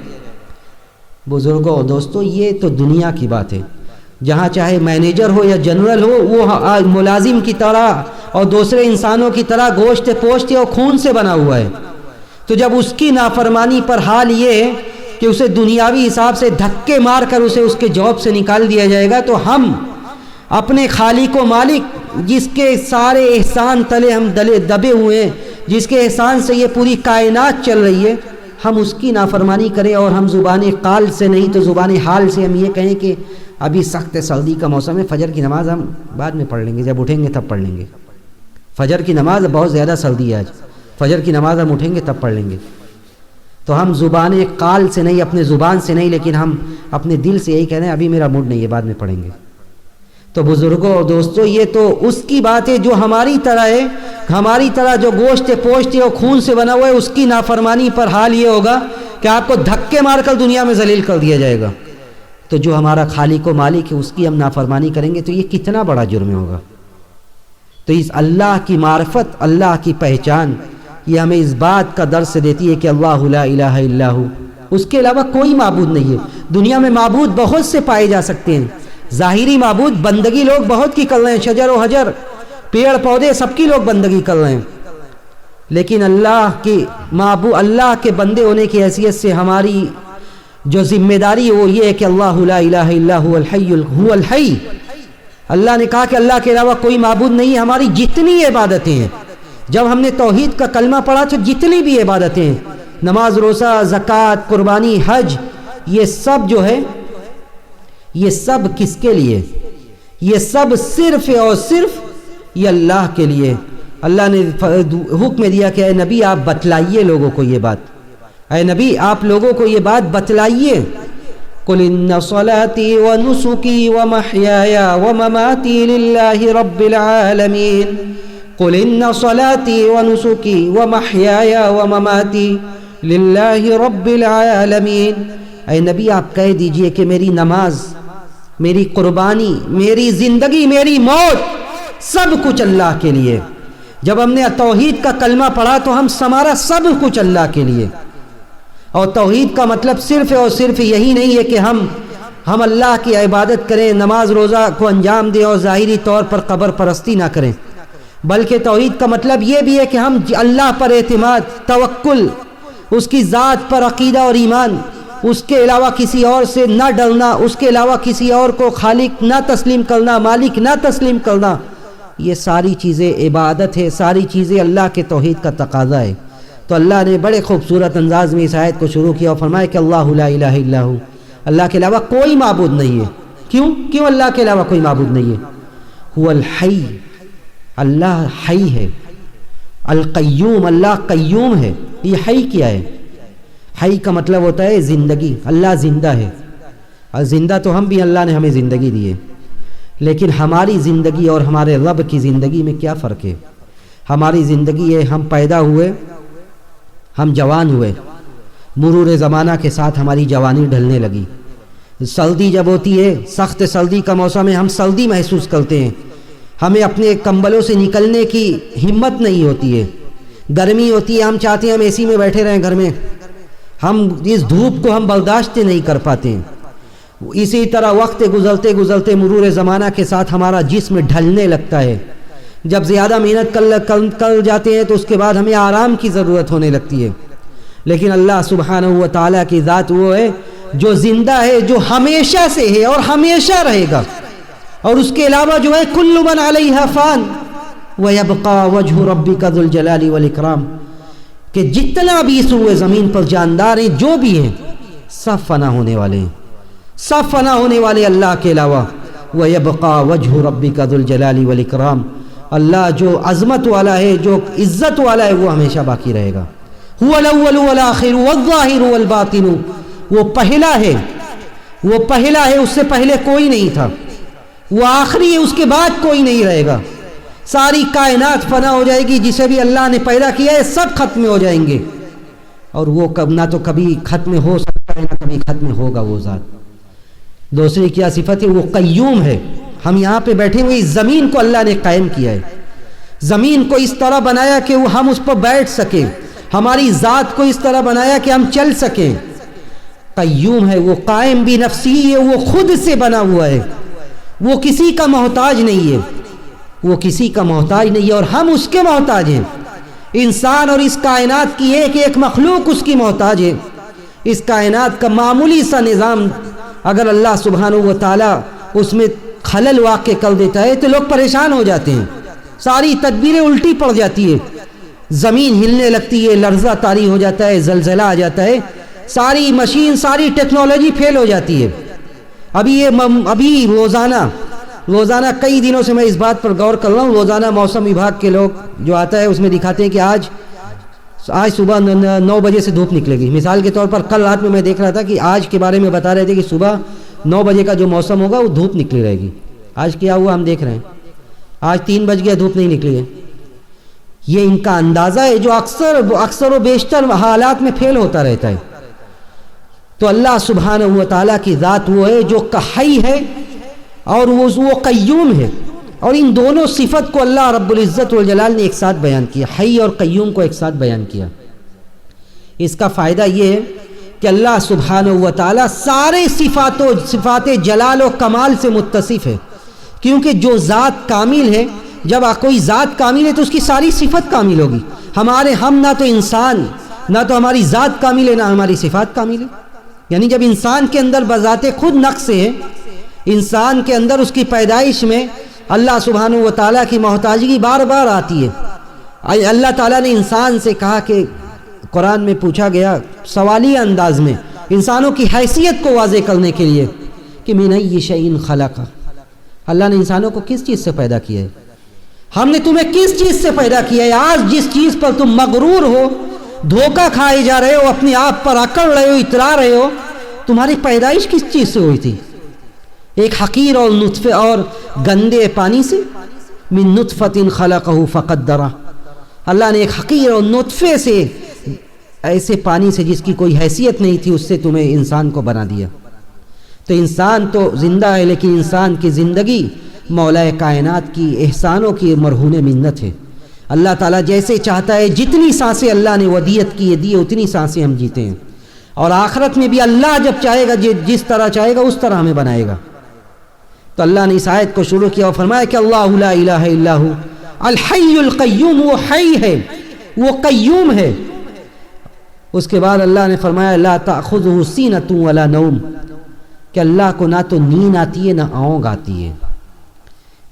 بزرگوں اور دوستوں، یہ تو دنیا کی بات ہے. جہاں چاہے مینیجر ہو یا جنرل ہو، وہ ملازم کی طرح اور دوسرے انسانوں کی طرح گوشت پوشت اور خون سے بنا ہوا ہے. تو جب اس کی نافرمانی پر حال یہ ہے کہ اسے دنیاوی حساب سے دھکے مار کر اسے اس کے جاب سے نکال دیا جائے گا، تو ہم اپنے خالق و مالک، جس کے سارے احسان تلے ہم دبے ہوئے ہیں، جس کے احسان سے یہ پوری کائنات چل رہی ہے، ہم اس کی نافرمانی کریں اور ہم زبان قال سے نہیں تو زبان حال سے ہم یہ کہیں کہ ابھی سخت سردی کا موسم ہے، فجر کی نماز ہم بعد میں پڑھ لیں گے، جب اٹھیں گے تب پڑھ لیں گے، فجر کی نماز بہت زیادہ سردی ہے آج، فجر کی نماز ہم اٹھیں گے تب پڑھ لیں گے. تو ہم زبان قال سے نہیں، اپنے زبان سے نہیں، لیکن ہم اپنے دل سے یہی کہہ رہے ہیں ابھی میرا موڈ نہیں ہے، بعد میں پڑھیں گے. تو بزرگوں اور دوستوں، یہ تو اس کی بات ہے جو ہماری طرح ہے، ہماری طرح جو گوشت پوشت اور خون سے بنا ہوا ہے، اس کی نافرمانی پر حال یہ ہوگا کہ آپ کو دھکے مار کر دنیا میں ذلیل کر دیا جائے گا. تو جو ہمارا خالق و مالک ہے اس کی ہم نافرمانی کریں گے تو یہ کتنا بڑا جرم ہوگا. تو اس اللہ کی معرفت، اللہ کی پہچان، یہ ہمیں اس بات کا درس دیتی ہے کہ اللہ لا الہ الا ہو، اس کے علاوہ کوئی معبود نہیں ہے. دنیا میں معبود بہت سے پائے جا سکتے ہیں، ظاہری معبود بندگی لوگ بہت کی کر رہے ہیں، شجر و حجر، پیڑ پودے، سب کی لوگ بندگی کر رہے ہیں، لیکن اللہ کی معبود، اللہ کے بندے ہونے کی حیثیت سے ہماری جو ذمہ داری ہے وہ یہ ہے کہ اللہ لا الہ الا هو الحی. اللہ نے کہا کہ اللہ کے علاوہ کوئی معبود نہیں ہے. ہماری جتنی عبادتیں ہیں، جب ہم نے توحید کا کلمہ پڑھا تو جتنی بھی عبادتیں ہیں، نماز، روزہ، زکوٰۃ، قربانی، حج، یہ سب جو ہے یہ سب کس کے لیے؟ یہ سب صرف اور صرف یہ اللہ کے لیے. اللہ نے حکم دیا کہ اے نبی آپ بتلائیے لوگوں کو یہ بات، اے نبی آپ لوگوں کو یہ بات بتلائیے. قل ان صلاتي ونسكي ومحياي ومماتي لله رب العالمين. قل ان صلاتي ونسكي ومحياي ومماتي لله رب العالمين. اے نبی آپ کہہ دیجئے کہ میری نماز، میری قربانی، میری زندگی، میری موت، سب کچھ اللہ کے لیے. جب ہم نے توحید کا کلمہ پڑھا تو ہمارا سب کچھ اللہ کے لیے. اور توحید کا مطلب صرف اور صرف یہی نہیں ہے کہ ہم اللہ کی عبادت کریں، نماز روزہ کو انجام دیں اور ظاہری طور پر قبر پرستی نہ کریں، بلکہ توحید کا مطلب یہ بھی ہے کہ ہم اللہ پر اعتماد، توکل، اس کی ذات پر عقیدہ اور ایمان، اس کے علاوہ کسی اور سے نہ ڈرنا، اس کے علاوہ کسی اور کو خالق نہ تسلیم کرنا، مالک نہ تسلیم کرنا. یہ ساری چیزیں عبادت ہے، ساری چیزیں اللہ کے توحید کا تقاضا ہے. تو اللہ نے بڑے خوبصورت انداز میں اس آیت کو شروع کیا اور فرمایا کہ اللہ لا الہ الا ہو، اللہ کے علاوہ کوئی معبود نہیں ہے. کیوں اللہ کے علاوہ کوئی معبود نہیں ہے؟ هو الحی، اللہ حی ہے. القیوم، اللہ قیوم ہے. یہ حی کیا ہے؟ حی کا مطلب ہوتا ہے زندگی. اللہ زندہ ہے، اور زندہ تو ہم بھی، اللہ نے ہمیں زندگی دی ہے، لیکن ہماری زندگی اور ہمارے رب کی زندگی میں کیا فرق ہے؟ ہماری زندگی ہے ہم پیدا ہوئے، ہم جوان ہوئے، مرور زمانہ کے ساتھ ہماری جوانی ڈھلنے لگی. سردی جب ہوتی ہے، سخت سردی کا موسم ہے، ہم سردی محسوس کرتے ہیں، ہمیں اپنے کمبلوں سے نکلنے کی ہمت نہیں ہوتی ہے. گرمی ہوتی ہے، ہم چاہتے ہیں ہم اے سی میں بیٹھے رہیں گھر میں، ہم اس دھوپ کو ہم برداشت نہیں کر پاتے ہیں. اسی طرح وقت گزرتے گزرتے مرور زمانہ کے ساتھ ہمارا جسم ڈھلنے لگتا ہے. جب زیادہ محنت کر جاتے ہیں تو اس کے بعد ہمیں آرام کی ضرورت ہونے لگتی ہے. لیکن اللہ سبحانہ و تعالیٰ کی ذات وہ ہے جو زندہ ہے، جو ہمیشہ سے ہے اور ہمیشہ رہے گا. اور اس کے علاوہ جو ہے کل من علیہا فان ویبقى وجہ ربک ذو الجلال والاکرام، کہ جتنا بھی اس روئے زمین پر جاندار ہیں، جو بھی ہیں، سب فنا ہونے والے ہیں، سب فنا ہونے والے اللہ کے علاوہ. وَيَبْقَى وَجْهُ رَبِّكَ ذُو الْجَلَالِ وَالْإِكْرَامِ، اللہ جو عظمت والا ہے، جو عزت والا ہے، وہ ہمیشہ باقی رہے گا. هُوَ الْأَوَّلُ وَالْآخِرُ وَالظَّاهِرُ وَالْبَاطِنُ، وہ پہلا ہے، وہ پہلا ہے، اس سے پہلے کوئی نہیں تھا. وہ آخری ہے، اس کے بعد کوئی نہیں رہے گا. ساری کائنات فنا ہو جائے گی، جسے بھی اللہ نے پیدا کیا ہے سب ختم ہو جائیں گے، اور وہ نہ تو کبھی ختم ہو سکتا ہے نہ کبھی ختم ہوگا وہ ذات. دوسری کیا صفت ہے؟ وہ قیوم ہے. ہم یہاں پہ بیٹھے ہوئے اس زمین کو اللہ نے قائم کیا ہے، زمین کو اس طرح بنایا کہ وہ ہم اس پر بیٹھ سکیں، ہماری ذات کو اس طرح بنایا کہ ہم چل سکیں. قیوم ہے، وہ قائم بھی نفسی ہے، وہ خود سے بنا ہوا ہے، وہ کسی کا محتاج نہیں ہے، وہ کسی کا محتاج نہیں ہے، اور ہم اس کے محتاج ہیں. انسان اور اس کائنات کی ایک ایک مخلوق اس کی محتاج ہے. اس کائنات کا معمولی سا نظام اگر اللہ سبحانہ و تعالیٰ اس میں خلل واقع کر دیتا ہے تو لوگ پریشان ہو جاتے ہیں، ساری تدبیریں الٹی پڑ جاتی ہیں. زمین ہلنے لگتی ہے، لرزہ طاری ہو جاتا ہے، زلزلہ آ جاتا ہے، ساری مشین، ساری ٹیکنالوجی فیل ہو جاتی ہے۔ ابھی روزانہ کئی دنوں سے میں اس بات پر غور کر رہا ہوں، روزانہ موسم وبھاگ کے لوگ جو آتا ہے اس میں دکھاتے ہیں کہ آج صبح 9 بجے سے دھوپ نکلے گی۔ مثال کے طور پر کل رات میں دیکھ رہا تھا کہ آج کے بارے میں بتا رہے تھے کہ صبح 9 بجے کا جو موسم ہوگا وہ دھوپ نکلی رہے گی۔ آج کیا ہوا ہم دیکھ رہے ہیں، آج 3 بج گیا، دھوپ نہیں نکلی ہے۔ یہ ان کا اندازہ ہے جو اکثر و بیشتر حالات میں فیل ہوتا رہتا ہے۔ تو اللہ سبحانہ و تعالیٰ کی ذات وہ ہے جو حی ہے اور وہ قیوم ہے، اور ان دونوں صفت کو اللہ رب العزت والجلال نے ایک ساتھ بیان کیا، حی اور قیوم کو ایک ساتھ بیان کیا۔ اس کا فائدہ یہ ہے کہ اللہ سبحانہ و تعالیٰ سارے صفات جلال و کمال سے متصف ہے، کیونکہ جو ذات کامل ہے، جب کوئی ذات کامل ہے تو اس کی ساری صفت کامل ہوگی۔ ہم نہ تو انسان، نہ تو ہماری ذات کامل ہے، نہ ہماری صفات کامل ہے۔ یعنی جب انسان کے اندر بذات خود نقص ہے، انسان کے اندر اس کی پیدائش میں اللہ سبحانہ و تعالیٰ کی محتاجگی بار بار آتی ہے۔ اللہ تعالیٰ نے انسان سے کہا کہ قرآن میں پوچھا گیا سوالیہ انداز میں انسانوں کی حیثیت کو واضح کرنے کے لیے کہ من ای شیء خلق، اللہ نے انسانوں کو کس چیز سے پیدا کیا ہے؟ ہم نے تمہیں کس چیز سے پیدا کیا ہے؟ آج جس چیز پر تم مغرور ہو، دھوکہ کھائے جا رہے ہو، اپنے آپ پر اکڑ رہے ہو، اترا رہے ہو، تمہاری پیدائش کس چیز سے ہوئی تھی؟ ایک حقیر اور نطفے اور گندے پانی سے، من نطفۃ خلقہ فقدرہ، اللہ نے ایک حقیر اور نطفے سے، ایسے پانی سے جس کی کوئی حیثیت نہیں تھی، اس سے تمہیں انسان کو بنا دیا۔ تو انسان تو زندہ ہے، لیکن انسان کی زندگی مولا کائنات کی احسانوں کی مرہون منت ہے۔ اللہ تعالیٰ جیسے چاہتا ہے، جتنی سانسیں اللہ نے ودیت کی دی اتنی سانسیں ہم جیتے ہیں، اور آخرت میں بھی اللہ جب چاہے گا، جس طرح چاہے گا اس طرح ہمیں بنائے گا۔ تو اللہ نے اس آیت کو شروع کیا اور فرمایا کہ اللہ لا الہ الا ہو الحی القیوم، وہ حی ہے، وہ قیوم ہے۔ اس کے بعد اللہ نے فرمایا لا تأخذہ سینۃ ولا نوم، کہ اللہ کو نہ تو نیند آتی ہے نہ اونگ آتی ہے۔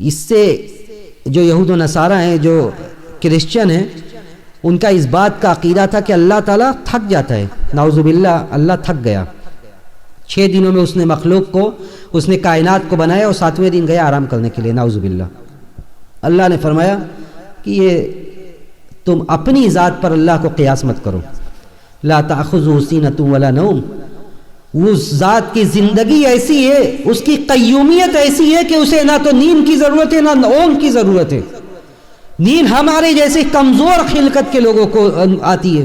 اس سے جو یہود و نصارہ ہیں، جو کرسچن ہیں، ان کا اس بات کا عقیدہ تھا کہ اللہ تعالیٰ تھک جاتا ہے، نعوذ باللہ اللہ تھک گیا۔ 6 دنوں میں اس نے مخلوق کو، اس نے کائنات کو بنایا اور 7ویں دن گیا آرام کرنے کے لیے، نعوذ باللہ۔ اللہ نے فرمایا کہ یہ تم اپنی ذات پر اللہ کو قیاس مت کرو، لا تأخذہ سینۃ ولا نوم۔ اس ذات کی زندگی ایسی ہے، اس کی قیومیت ایسی ہے کہ اسے نہ تو نیند کی ضرورت ہے نہ اونگ کی ضرورت ہے۔ نیند ہمارے جیسے کمزور خلقت کے لوگوں کو آتی ہے،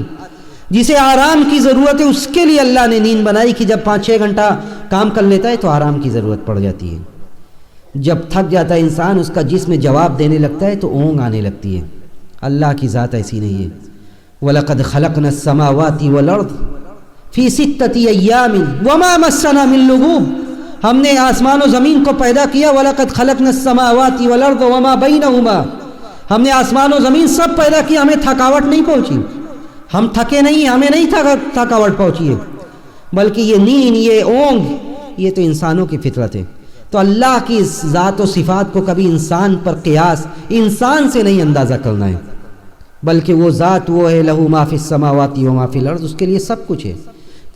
جسے آرام کی ضرورت ہے، اس کے لیے اللہ نے نیند بنائی کہ جب 5-6 گھنٹہ کام کر لیتا ہے تو آرام کی ضرورت پڑ جاتی ہے۔ جب تھک جاتا ہے انسان، اس کا جسم جواب دینے لگتا ہے تو اونگ آنے لگتی ہے۔ اللہ کی ذات ایسی نہیں ہے۔ وَلَقَدْ خَلَقْنَا السَّمَاوَاتِ وَالْأَرْضَ فِي 6 أَيَّامٍ وَمَا مَسَّنَا مِن لُغُوبٍ، ہم نے آسمان و زمین کو پیدا کیا، وَلَقَدْ خَلَقْنَا السَّمَاوَاتِ وَالْأَرْضَ وَمَا بَيْنَهُمَا، ہم نے آسمان و زمین سب پیدا کیا، ہمیں تھکاوٹ نہیں پہنچی، ہم تھکے نہیں، ہمیں نہیں تھکاوٹ پہنچی ہے، بلکہ یہ نیند، یہ اونگ، یہ تو انسانوں کی فطرت ہے۔ تو اللہ کی ذات و صفات کو کبھی انسان پر قیاس، انسان سے نہیں اندازہ کرنا ہے، بلکہ وہ ذات وہ ہے، لہو ما فی السماوات و ما فی الارض، اس کے لیے سب کچھ ہے۔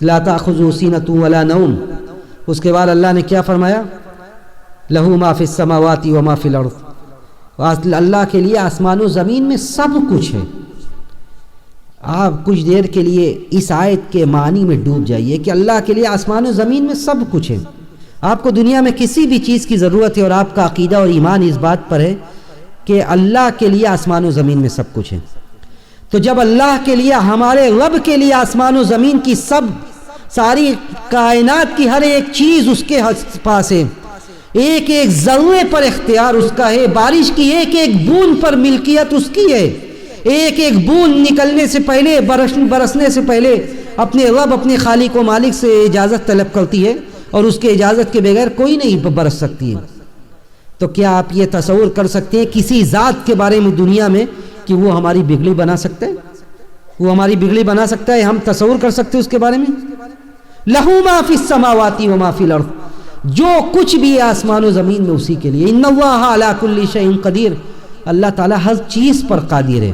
لا تأخذہ سینۃ ولا نوم۔ اس کے بعد اللہ نے کیا فرمایا؟ لہو ما فی السماوات و ما فی الارض، اللہ کے لیے آسمان و زمین میں سب کچھ ہے۔ آپ کچھ دیر کے لیے اس آیت کے معنی میں ڈوب جائیے کہ اللہ کے لیے آسمان و زمین میں سب کچھ ہے۔ آپ کو دنیا میں کسی بھی چیز کی ضرورت ہے اور آپ کا عقیدہ اور ایمان اس بات پر ہے کہ اللہ کے لیے آسمان و زمین میں سب کچھ ہے، تو جب اللہ کے لیے، ہمارے رب کے لیے آسمان و زمین کی ساری کائنات کی ہر ایک چیز اس کے پاس ہے، ایک ایک ذرے پر اختیار اس کا ہے، بارش کی ایک ایک بوند پر ملکیت اس کی ہے، ایک ایک بوند نکلنے سے پہلے، برسنے سے پہلے اپنے رب، اپنے خالق و مالک سے اجازت طلب کرتی ہے، اور اس کے اجازت کے بغیر کوئی نہیں برس سکتی ہے۔ تو کیا آپ یہ تصور کر سکتے ہیں کسی ذات کے بارے میں دنیا میں کہ وہ ہماری بگڑی بنا سکتا ہے؟ وہ ہماری بگڑی بنا سکتا ہے؟ ہم تصور کر سکتے ہیں اس کے بارے میں؟ لہو ما فی السماوات و ما فی الارض، جو کچھ بھی ہے آسمان و زمین میں اسی کے لیے۔ ان اللہ علی کل شیء قدیر، اللہ تعالیٰ ہر چیز پر قادر ہے۔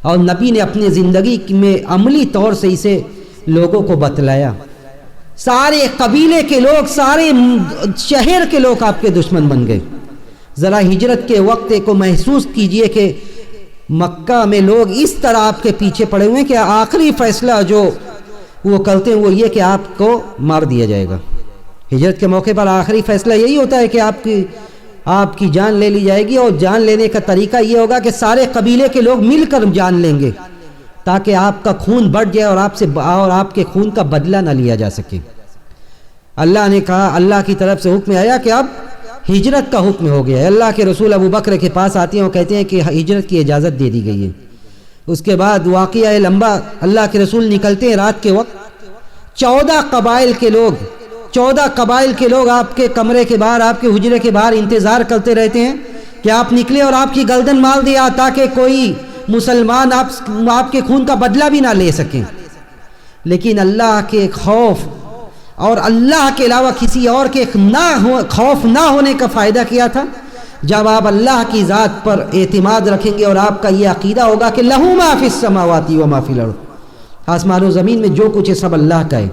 اور نبی نے اپنی زندگی میں عملی طور سے اسے لوگوں کو بتلایا. سارے قبیلے کے لوگ، سارے شہر کے لوگ آپ کے دشمن بن گئے. ذرا ہجرت کے وقت کو محسوس کیجئے کہ مکہ میں لوگ اس طرح آپ کے پیچھے پڑے ہوئے ہیں کہ آخری فیصلہ جو وہ کرتے ہیں وہ یہ کہ آپ کو مار دیا جائے گا. ہجرت کے موقع پر آخری فیصلہ یہی ہوتا ہے کہ آپ کی جان لے لی جائے گی، اور جان لینے کا طریقہ یہ ہوگا کہ سارے قبیلے کے لوگ مل کر جان لیں گے تاکہ آپ کا خون بڑھ جائے اور آپ کے خون کا بدلہ نہ لیا جا سکے. اللہ نے کہا، اللہ کی طرف سے حکم آیا کہ اب ہجرت کا حکم ہو گیا ہے. اللہ کے رسول ابو بکر کے پاس آتے ہیں اور کہتے ہیں کہ ہجرت کی اجازت دے دی گئی ہے. اس کے بعد واقعہ لمبا، اللہ کے رسول نکلتے ہیں رات کے وقت. 14 قبائل کے لوگ آپ کے کمرے کے باہر، آپ کے حجرے کے باہر انتظار کرتے رہتے ہیں کہ آپ نکلے اور آپ کی گردن مار دیا تاکہ کوئی مسلمان آپ کے خون کا بدلہ بھی نہ لے سکیں. لیکن اللہ کے خوف اور اللہ کے علاوہ کسی اور کے خوف نہ ہونے کا فائدہ کیا تھا؟ جب آپ اللہ کی ذات پر اعتماد رکھیں گے اور آپ کا یہ عقیدہ ہوگا کہ لہو ما فی السماوات و ما فی الارض، آسمان و زمین میں جو کچھ ہے سب اللہ کا ہے.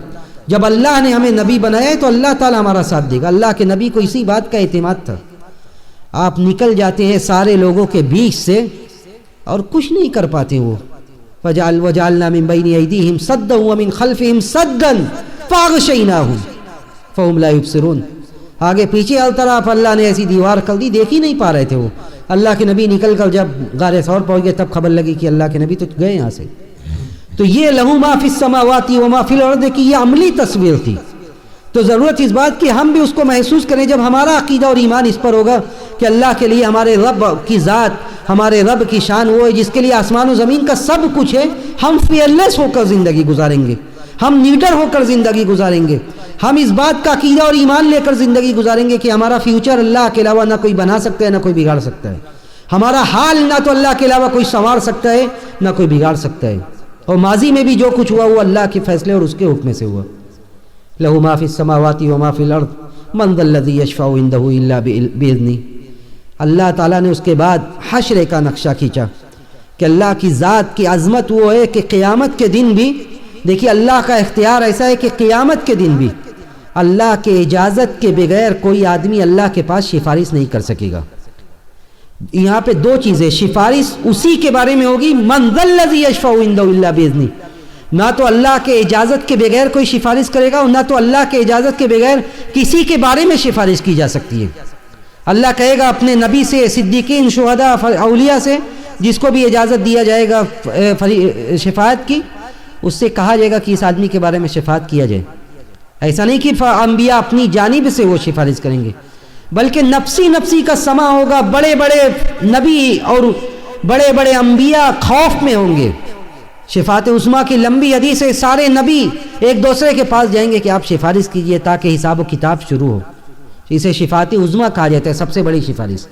جب اللہ نے ہمیں نبی بنایا ہے تو اللہ تعالیٰ ہمارا ساتھ دے گا. اللہ کے نبی کو اسی بات کا اعتماد تھا. آپ نکل جاتے ہیں سارے لوگوں کے بیچ سے اور کچھ نہیں کر پاتے. وہ وجعلنا من بین ایدیہم صدا ومن خلفہم صدا فاغشیناہم فہم لا یبصرون. آگے پیچھے ہر طرف اللہ نے ایسی دیوار کر دی، دیکھ ہی نہیں پا رہے تھے. وہ اللہ کے نبی نکل کر جب غار ثور پہنچ گئے تب خبر لگی کہ اللہ کے نبی تو گئے یہاں سے. تو یہ لہو ما فی السماوات و ما فی الارض کی یہ عملی تصویر تھی. تو ضرورت اس بات کی ہم بھی اس کو محسوس کریں. جب ہمارا عقیدہ اور ایمان اس پر ہوگا کہ اللہ کے لیے ہمارے رب کی ذات، ہمارے رب کی شان وہ ہے جس کے لیے آسمان و زمین کا سب کچھ ہے، ہم فیئرلیس ہو کر زندگی گزاریں گے، ہم نیڈر ہو کر زندگی گزاریں گے. ہم اس بات کا عقیدہ اور ایمان لے کر زندگی گزاریں گے کہ ہمارا فیوچر اللہ کے علاوہ نہ کوئی بنا سکتا ہے نہ کوئی بگاڑ سکتا ہے. ہمارا حال نہ تو اللہ کے علاوہ کوئی سنوار سکتا ہے نہ کوئی بگاڑ سکتا ہے. اور ماضی میں بھی جو کچھ ہوا وہ اللہ کے فیصلے اور اس کے حکم سے ہوا. لہو ما فی السماوات و ما فی الارض من ذا الذی یشفع عندہ الا باذنہ. اللہ تعالیٰ نے اس کے بعد حشر کا نقشہ کھینچا کہ اللہ کی ذات کی عظمت وہ ہے کہ قیامت کے دن بھی، دیکھیے اللہ کا اختیار ایسا ہے کہ قیامت کے دن بھی اللہ کے اجازت کے بغیر کوئی آدمی اللہ کے پاس سفارش نہیں کر سکے گا. یہاں پہ دو چیزیں، سفارش اسی کے بارے میں ہوگی من ذا الذی یشفع عندہ الا باذنہ، نہ تو اللہ کے اجازت کے بغیر کوئی سفارش کرے گا اور نہ تو اللہ کے اجازت کے بغیر کسی کے بارے میں سفارش کی جا سکتی ہے. اللہ کہے گا اپنے نبی سے، صدیقین، شہداء، اولیاء سے، جس کو بھی اجازت دیا جائے گا شفاعت کی، اس سے کہا جائے گا کہ اس آدمی کے بارے میں شفاعت کیا جائے. ایسا نہیں کہ انبیاء اپنی جانب سے وہ سفارش کریں گے، بلکہ نفسی کا سما ہوگا. بڑے بڑے نبی اور بڑے بڑے انبیاء خوف میں ہوں گے. شفاعت عظمیٰ کی لمبی حدیث ہے، سارے نبی ایک دوسرے کے پاس جائیں گے کہ آپ سفارش کیجئے تاکہ حساب و کتاب شروع ہو. اسے شفاعت عظمیٰ کہا جاتا ہے، سب سے بڑی سفارش.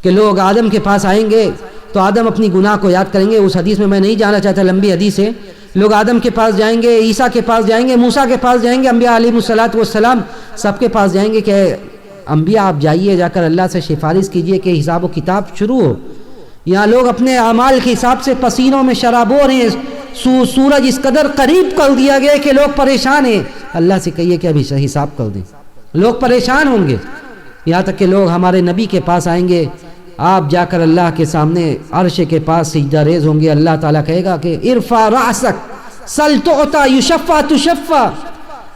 کہ لوگ آدم کے پاس آئیں گے تو آدم اپنی گناہ کو یاد کریں گے. اس حدیث میں نہیں جانا چاہتا، لمبی حدیث ہے. لوگ آدم کے پاس جائیں گے، عیسیٰ کے پاس جائیں گے، موسیٰ کے پاس جائیں گے، انبیاء علیہ الصلوۃ والسلام سب کے پاس جائیں گے کہ انبیاء آپ جائیے، جا کر اللہ سے سفارش کیجئے کہ حساب و کتاب شروع ہو. یہاں لوگ اپنے اعمال کے حساب سے پسینوں میں شراب ہو رہے ہیں. سورج اس قدر قریب کر دیا گیا کہ لوگ پریشان ہیں. اللہ سے کہیے کہ ابھی حساب کر دیں، لوگ پریشان ہوں گے. یہاں تک کہ لوگ ہمارے نبی کے پاس آئیں گے، آپ جا کر اللہ کے سامنے عرش کے پاس سجدہ ریز ہوں گے. اللہ تعالیٰ کہے گا کہ ارفع رأسک سل تعطیٰ یشفع تشفع،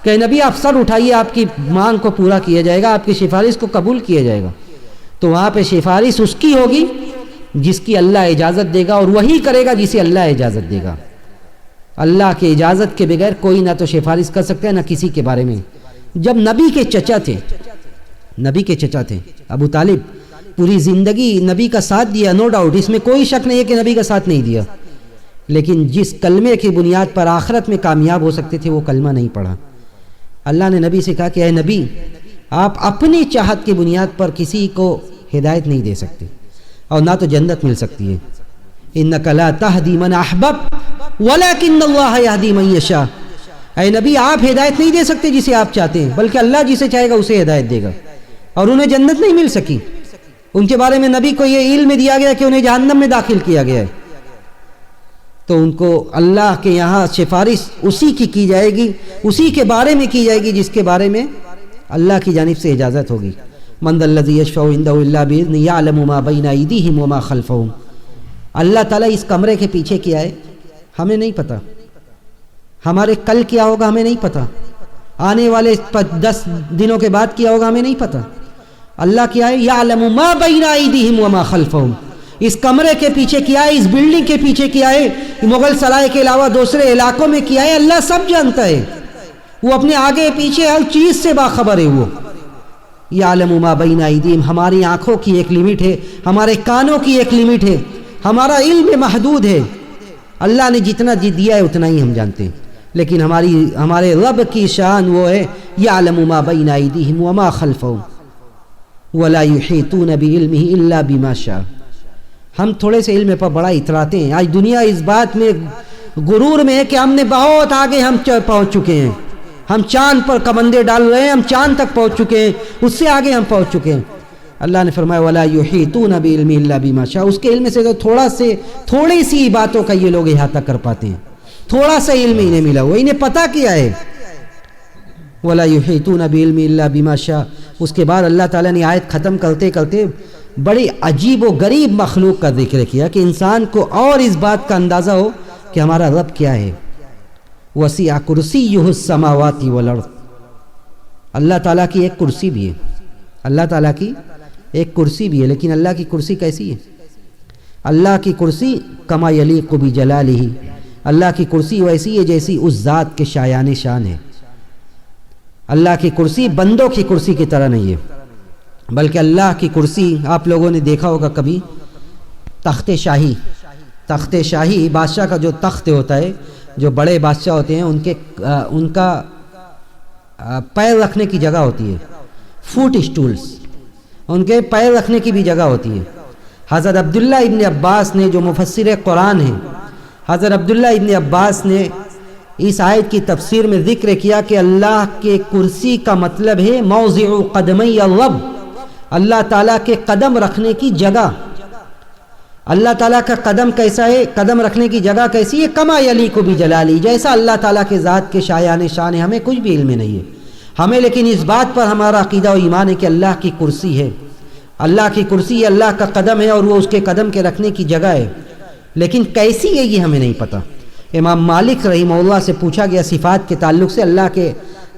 کہ نبی آپ سر اٹھائیے، آپ کی مانگ کو پورا کیا جائے گا، آپ کی سفارش کو قبول کیا جائے گا. تو وہاں پہ سفارش اس کی ہوگی جس کی اللہ اجازت دے گا، اور وہی کرے گا جسے اللہ اجازت دے گا. اللہ کے اجازت کے بغیر کوئی نہ تو سفارش کر سکتا ہے نہ کسی کے بارے میں. جب نبی کے چچا تھے ابو طالب، پوری زندگی نبی کا ساتھ دیا، نو ڈاؤٹ، اس میں کوئی شک نہیں ہے کہ نبی کا ساتھ نہیں دیا، لیکن جس کلمے کی بنیاد پر آخرت میں کامیاب ہو سکتے تھے وہ کلمہ نہیں پڑھا. اللہ نے نبی سے کہا کہ اے نبی، آپ اپنی چاہت کی بنیاد پر کسی کو ہدایت نہیں دے سکتے اور نہ تو جنت مل سکتی ہے. انک لا تہدی من احببت ولکن اللہ یہدی من یشاء. اے نبی، آپ ہدایت نہیں دے سکتے جسے آپ چاہتے ہیں، بلکہ اللہ جسے چاہے گا اسے ہدایت دے گا. اور انہیں جنت نہیں مل سکی. ان کے بارے میں نبی کو یہ علم دیا گیا کہ انہیں جہنم میں داخل کیا گیا ہے. تو ان کو اللہ کے یہاں سفارش اسی کی جائے گی، اسی کے بارے میں کی جائے گی جس کے بارے میں اللہ کی جانب سے اجازت ہوگی۔ من ذا الذی یشفع عنده الا باذنہ یعلم ما بین ایدیہم وما خلفہم۔ اللہ تعالیٰ اس کمرے کے پیچھے کیا ہے ہمیں نہیں پتہ، ہمارے کل کیا ہوگا ہمیں نہیں پتہ، آنے والے 10 دنوں کے بعد کیا ہوگا ہمیں نہیں پتہ۔ اللہ کیا ہے یعلم ما بین ایدیہم وما خلفہم، اس کمرے کے پیچھے کیا ہے، اس بلڈنگ کے پیچھے کیا ہے، مغل سرائے کے علاوہ دوسرے علاقوں میں کیا ہے، اللہ سب جانتا ہے، وہ اپنے آگے پیچھے ہر چیز سے باخبر ہے۔ وہ یعلم ما بین ایدیہم، ہماری آنکھوں کی ایک لمٹ ہے، ہمارے کانوں کی ایک لمٹ ہے، ہمارا علم محدود ہے، اللہ نے جتنا دیا ہے اتنا ہی ہم جانتے ہیں، لیکن ہمارے رب کی شان وہ ہے یعلم ما بین ایدیہم وما خلفہم ولا یحیطون بعلمہ الا بما شاء۔ ہم تھوڑے سے علم پر بڑا اتراتے ہیں، آج دنیا اس بات میں غرور میں ہے کہ ہم نے بہت آگے ہم پہنچ چکے ہیں، ہم چاند پر کمندے ڈال رہے ہیں، ہم چاند تک پہنچ چکے ہیں، اس سے آگے ہم پہنچ چکے ہیں۔ اللہ نے فرمایا ولا یحیطون بعلمہ الا بما شاء، اس کے علم سے تو تھوڑی سی باتوں کا یہ لوگ احاطہ کر پاتے ہیں، تھوڑا سا علم انہیں ملا ہوا، انہیں پتہ کیا ہے، ولا یحیطون بعلمہ الا بما شاء۔ اس کے بعد اللہ تعالیٰ نے آیت ختم کرتے کرتے بڑی عجیب و غریب مخلوق کا ذکر کیا کہ انسان کو اور اس بات کا اندازہ ہو کہ ہمارا رب کیا ہے۔ وسع کرسیہ السماوات والارض، اللہ تعالیٰ کی ایک کرسی بھی ہے، اللہ تعالیٰ کی ایک کرسی بھی ہے، لیکن اللہ کی کرسی کیسی ہے؟ اللہ کی کرسی کما یلیق بجلالہ، اللہ کی کرسی ویسی ہے جیسی اس ذات کے شایان شان ہے۔ اللہ کی کرسی بندوں کی کرسی کی طرح نہیں ہے، بلکہ اللہ کی کرسی آپ لوگوں نے دیکھا ہوگا کبھی تخت شاہی بادشاہ کا جو تخت ہوتا ہے، جو بڑے بادشاہ ہوتے ہیں ان کا پیر رکھنے کی جگہ ہوتی ہے، فوٹ اسٹولز، ان کے پیر رکھنے کی بھی جگہ ہوتی ہے۔ حضرت عبداللہ ابن عباس نے جو مفسر قرآن ہیں، حضرت عبداللہ ابن عباس نے اس آیت کی تفسیر میں ذکر کیا کہ اللہ کے کرسی کا مطلب ہے موضع قدمی الرب، اللہ تعالیٰ کے قدم رکھنے کی جگہ۔ اللہ تعالیٰ کا قدم کیسا ہے، قدم رکھنے کی جگہ کیسی ہے، کما یلیق بجلالہ، جیسا اللہ تعالیٰ کے ذات کے شایان شان ہے۔ ہمیں کچھ بھی علم نہیں ہے ہمیں، لیکن اس بات پر ہمارا عقیدہ و ایمان ہے کہ اللہ کی کرسی ہے، اللہ کی کرسی ہے، اللہ کا قدم ہے اور وہ اس کے قدم کے رکھنے کی جگہ ہے، لیکن کیسی ہے یہ ہمیں نہیں پتہ۔ امام مالک رحمہ اللہ سے پوچھا گیا صفات کے تعلق سے، اللہ کے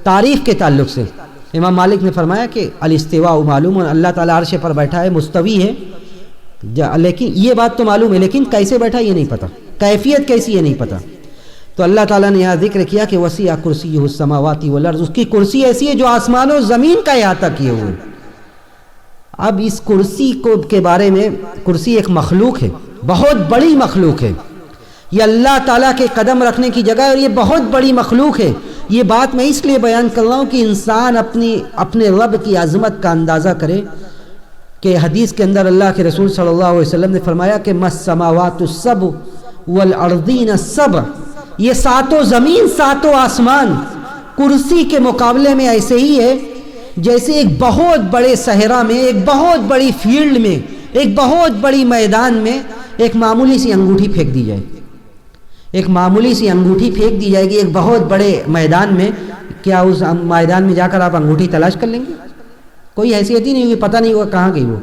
تعریف کے تعلق سے، امام مالک نے فرمایا کہ الاستواء معلوم، اللہ تعالیٰ عرش پر بیٹھا ہے، مستوی ہے، لیکن یہ بات تو معلوم ہے، لیکن کیسے بیٹھا یہ نہیں پتہ، کیفیت کیسی یہ نہیں پتہ۔ تو اللہ تعالیٰ نے یہاں ذکر کیا کہ وسع کرسیہ السماوات والارض، اس کی کرسی ایسی ہے جو آسمان و زمین کا احاطہ کیے ہوئے۔ اب اس کرسی کے بارے میں، کرسی ایک مخلوق ہے، بہت بڑی مخلوق ہے، یہ اللہ تعالیٰ کے قدم رکھنے کی جگہ ہے اور یہ بہت بڑی مخلوق ہے۔ یہ بات میں اس لیے بیان کر رہا ہوں کہ انسان اپنے رب کی عظمت کا اندازہ کرے، کہ حدیث کے اندر اللہ کے رسول صلی اللہ علیہ وسلم نے فرمایا کہ السماوات السبع والارضین السبع، یہ ساتوں زمین ساتوں آسمان کرسی کے مقابلے میں ایسے ہی ہے جیسے ایک بہت بڑے صحرا میں، ایک بہت بڑی فیلڈ میں، ایک بہت بڑی میدان میں ایک معمولی سی انگوٹھی پھینک دی جائے، ایک معمولی سی انگوٹھی پھینک دی جائے گی ایک بہت بڑے میدان میں، کیا اس میدان میں جا کر آپ انگوٹھی تلاش کر لیں گے؟ کوئی حیثیت ہی نہیں ہوگی، پتہ نہیں ہوگا کہاں گئی وہ۔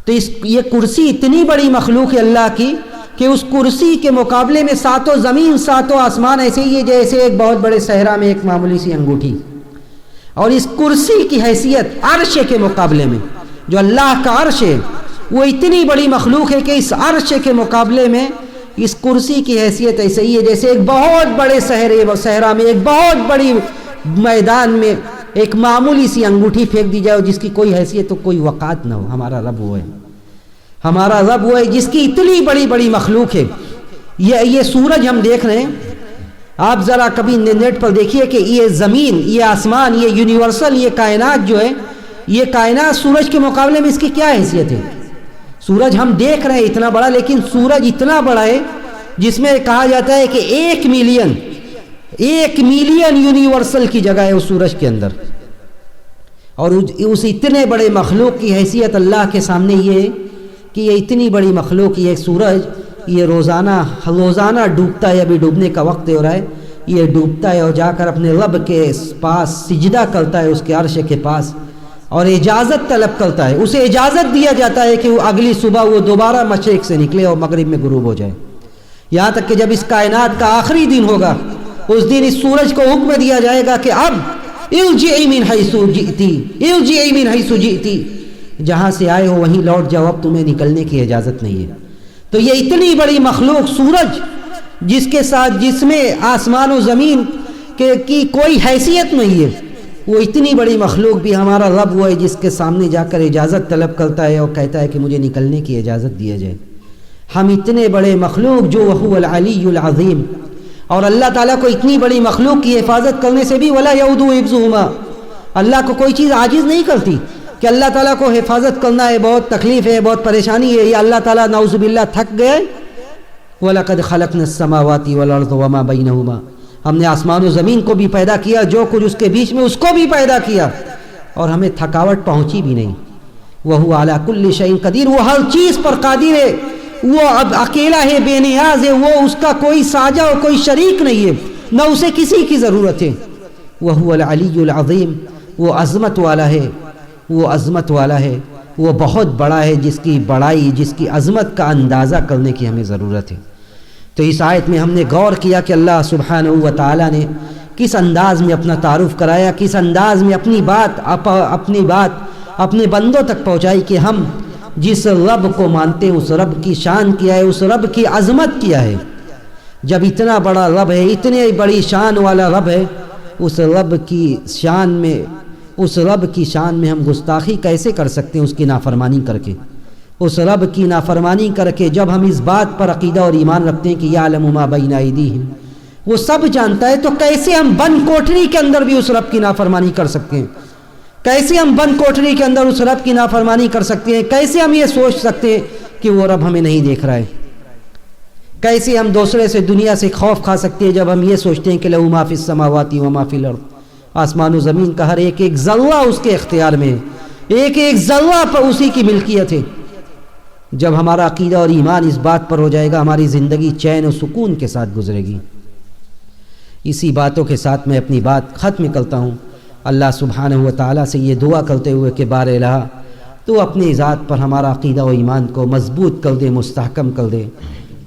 تو یہ کرسی اتنی بڑی مخلوق ہے اللہ کی کہ اس کرسی کے مقابلے میں ساتوں زمین ساتوں آسمان ایسے ہی ہے جیسے ایک بہت بڑے صحرا میں ایک معمولی سی انگوٹھی۔ اور اس کرسی کی حیثیت عرش کے مقابلے میں، جو اللہ کا عرش ہے وہ اتنی بڑی مخلوق ہے کہ اس عرش کے مقابلے میں اس کرسی کی حیثیت ایسے ہی ہے جیسے ایک بہت بڑے صحرا میں، ایک بہت بڑی میدان میں ایک معمولی سی انگوٹھی پھینک دی جائے جس کی کوئی حیثیت و کوئی وقعت نہ ہو۔ ہمارا رب وہ ہے، ہمارا رب وہ ہے جس کی اتنی بڑی بڑی مخلوق ہے۔ یہ سورج ہم دیکھ رہے ہیں، آپ ذرا کبھی نیٹ پر دیکھیے کہ یہ زمین، یہ آسمان، یہ یونیورسل، یہ کائنات جو ہے، یہ کائنات سورج کے مقابلے میں اس کی کیا حیثیت ہے؟ سورج ہم دیکھ رہے ہیں اتنا بڑا، لیکن سورج اتنا بڑا ہے جس میں کہا جاتا ہے کہ 1 ملین یونیورسل کی جگہ ہے اس سورج کے اندر، اور اس اتنے بڑے مخلوق کی حیثیت اللہ کے سامنے یہ ہے کہ یہ اتنی بڑی مخلوق، یہ سورج یہ روزانہ ڈوبتا ہے، ابھی ڈوبنے کا وقت ہو رہا ہے، یہ ڈوبتا ہے اور جا کر اپنے رب کے پاس سجدہ کرتا ہے، اس کے عرش کے پاس، اور اجازت طلب کرتا ہے، اسے اجازت دیا جاتا ہے کہ وہ اگلی صبح وہ دوبارہ مشرق سے نکلے اور مغرب میں غروب ہو جائے، یہاں تک کہ جب اس کائنات کا آخری دن ہوگا اس دن اس سورج کو حکم دیا جائے گا کہ اب ارجعی من حیث جئتی، ارجعی من حیث جئتی، جہاں سے آئے ہو وہیں لوٹ جاؤ، اب تمہیں نکلنے کی اجازت نہیں ہے۔ تو یہ اتنی بڑی مخلوق سورج، جس میں آسمان و زمین کی کوئی حیثیت نہیں ہے، وہ اتنی بڑی مخلوق بھی ہمارا رب وہ ہے جس کے سامنے جا کر اجازت طلب کرتا ہے اور کہتا ہے کہ مجھے نکلنے کی اجازت دیا جائے۔ ہم اتنے بڑے مخلوق جو وہو العلی العظیم، اور اللہ تعالیٰ کو اتنی بڑی مخلوق کی حفاظت کرنے سے بھی ولا یعودو حفظہما، اللہ کو کوئی چیز عاجز نہیں کرتی کہ اللہ تعالیٰ کو حفاظت کرنا ہے، بہت تکلیف ہے، بہت پریشانی ہے، یا اللہ تعالیٰ نعوذ باللہ تھک گئے۔ وَلَقَدْ خَلَقْنَا السَّمَاوَاتِ وَالْأَرْضَ وَمَا بَيْنَهُمَا، ہم نے آسمان و زمین کو بھی پیدا کیا، جو کچھ اس کے بیچ میں اس کو بھی پیدا کیا، اور ہمیں تھکاوٹ پہنچی بھی نہیں۔ وَهُوَ عَلَى كُلِّ شَيْءٍ قَدِيرٌ، وہ ہر چیز پر قادر ہے، وہ اب اکیلا ہے، بے نیاز ہے، وہ اس کا کوئی ساجا اور کوئی شریک نہیں ہے، نہ اسے کسی کی ضرورت ہے۔ وَهُوَ الْعَلِيُّ الْعَظِيمُ، وہ عظمت والا ہے، وہ عظمت والا ہے، وہ بہت بڑا ہے، جس کی بڑائی، جس کی عظمت کا اندازہ کرنے کی ہمیں ضرورت ہے۔ تو اس آیت میں ہم نے غور کیا کہ اللہ سبحانہ و تعالیٰ نے کس انداز میں اپنا تعارف کرایا، کس انداز میں اپنی بات اپنے بندوں تک پہنچائی کہ ہم جس رب کو مانتے ہیں اس رب کی شان کیا ہے، اس رب کی عظمت کیا ہے۔ جب اتنا بڑا رب ہے، اتنی بڑی شان والا رب ہے، اس رب کی شان میں ہم گستاخی کیسے کر سکتے ہیں اس کی نافرمانی کر کے؟ اس رب کی نافرمانی کر کے جب ہم اس بات پر عقیدہ اور ایمان رکھتے ہیں کہ یعلم ما بین ایدیہم، وہ سب جانتا ہے، تو کیسے ہم بند کوٹری کے اندر بھی اس رب کی نافرمانی کر سکتے ہیں؟ کیسے ہم بند کوٹری کے اندر اس رب کی نافرمانی کر سکتے ہیں؟ کیسے ہم یہ سوچ سکتے ہیں کہ وہ رب ہمیں نہیں دیکھ رہا ہے؟ کیسے ہم دوسرے سے، دنیا سے خوف کھا سکتے ہیں جب ہم یہ سوچتے ہیں کہ لہ ما فی السماوات و ما فی الارض، آسمان و زمین کا ہر ایک ذرہ اس کے اختیار میں ہے، ایک ذرہ پر اسی کی ملکیت ہے۔ جب ہمارا عقیدہ اور ایمان اس بات پر ہو جائے گا، ہماری زندگی چین و سکون کے ساتھ گزرے گی۔ اسی باتوں کے ساتھ میں اپنی بات ختم کرتا ہوں، اللہ سبحانہ و تعالیٰ سے یہ دعا کرتے ہوئے کہ بار الہ تو اپنی ذات پر ہمارا عقیدہ و ایمان کو مضبوط کر دے، مستحکم کر دے،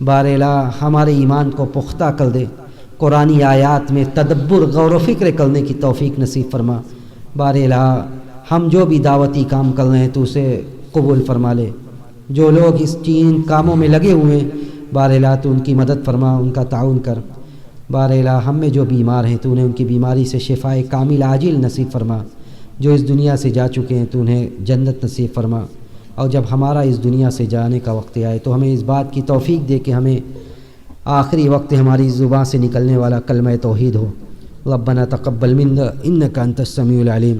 بار الہ ہمارے ایمان کو پختہ کر دے، قرآنی آیات میں تدبر، غور و فکر کرنے کی توفیق نصیب فرما۔ بار الہ ہم جو بھی دعوتی کام کر رہے ہیں تو اسے قبول فرما لے، جو لوگ اس چین کاموں میں لگے ہوئے ہیں بار الہ تو ان کی مدد فرما، ان کا تعاون کر۔ بار الہ ہم میں جو بیمار ہیں تو انہیں ان کی بیماری سے شفائے کامل عاجل نصیب فرما، جو اس دنیا سے جا چکے ہیں تو انہیں جنت نصیب فرما، اور جب ہمارا اس دنیا سے جانے کا وقت آئے تو ہمیں اس بات کی توفیق دے کہ ہمیں آخری وقت ہماری زبان سے نکلنے والا کلمہ توحید ہو۔ ربنا تقبل منا انک انت السمیع العلیم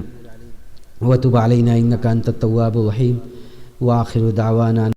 وتب علینا انک انت التواب الرحیم وآخر دعوانا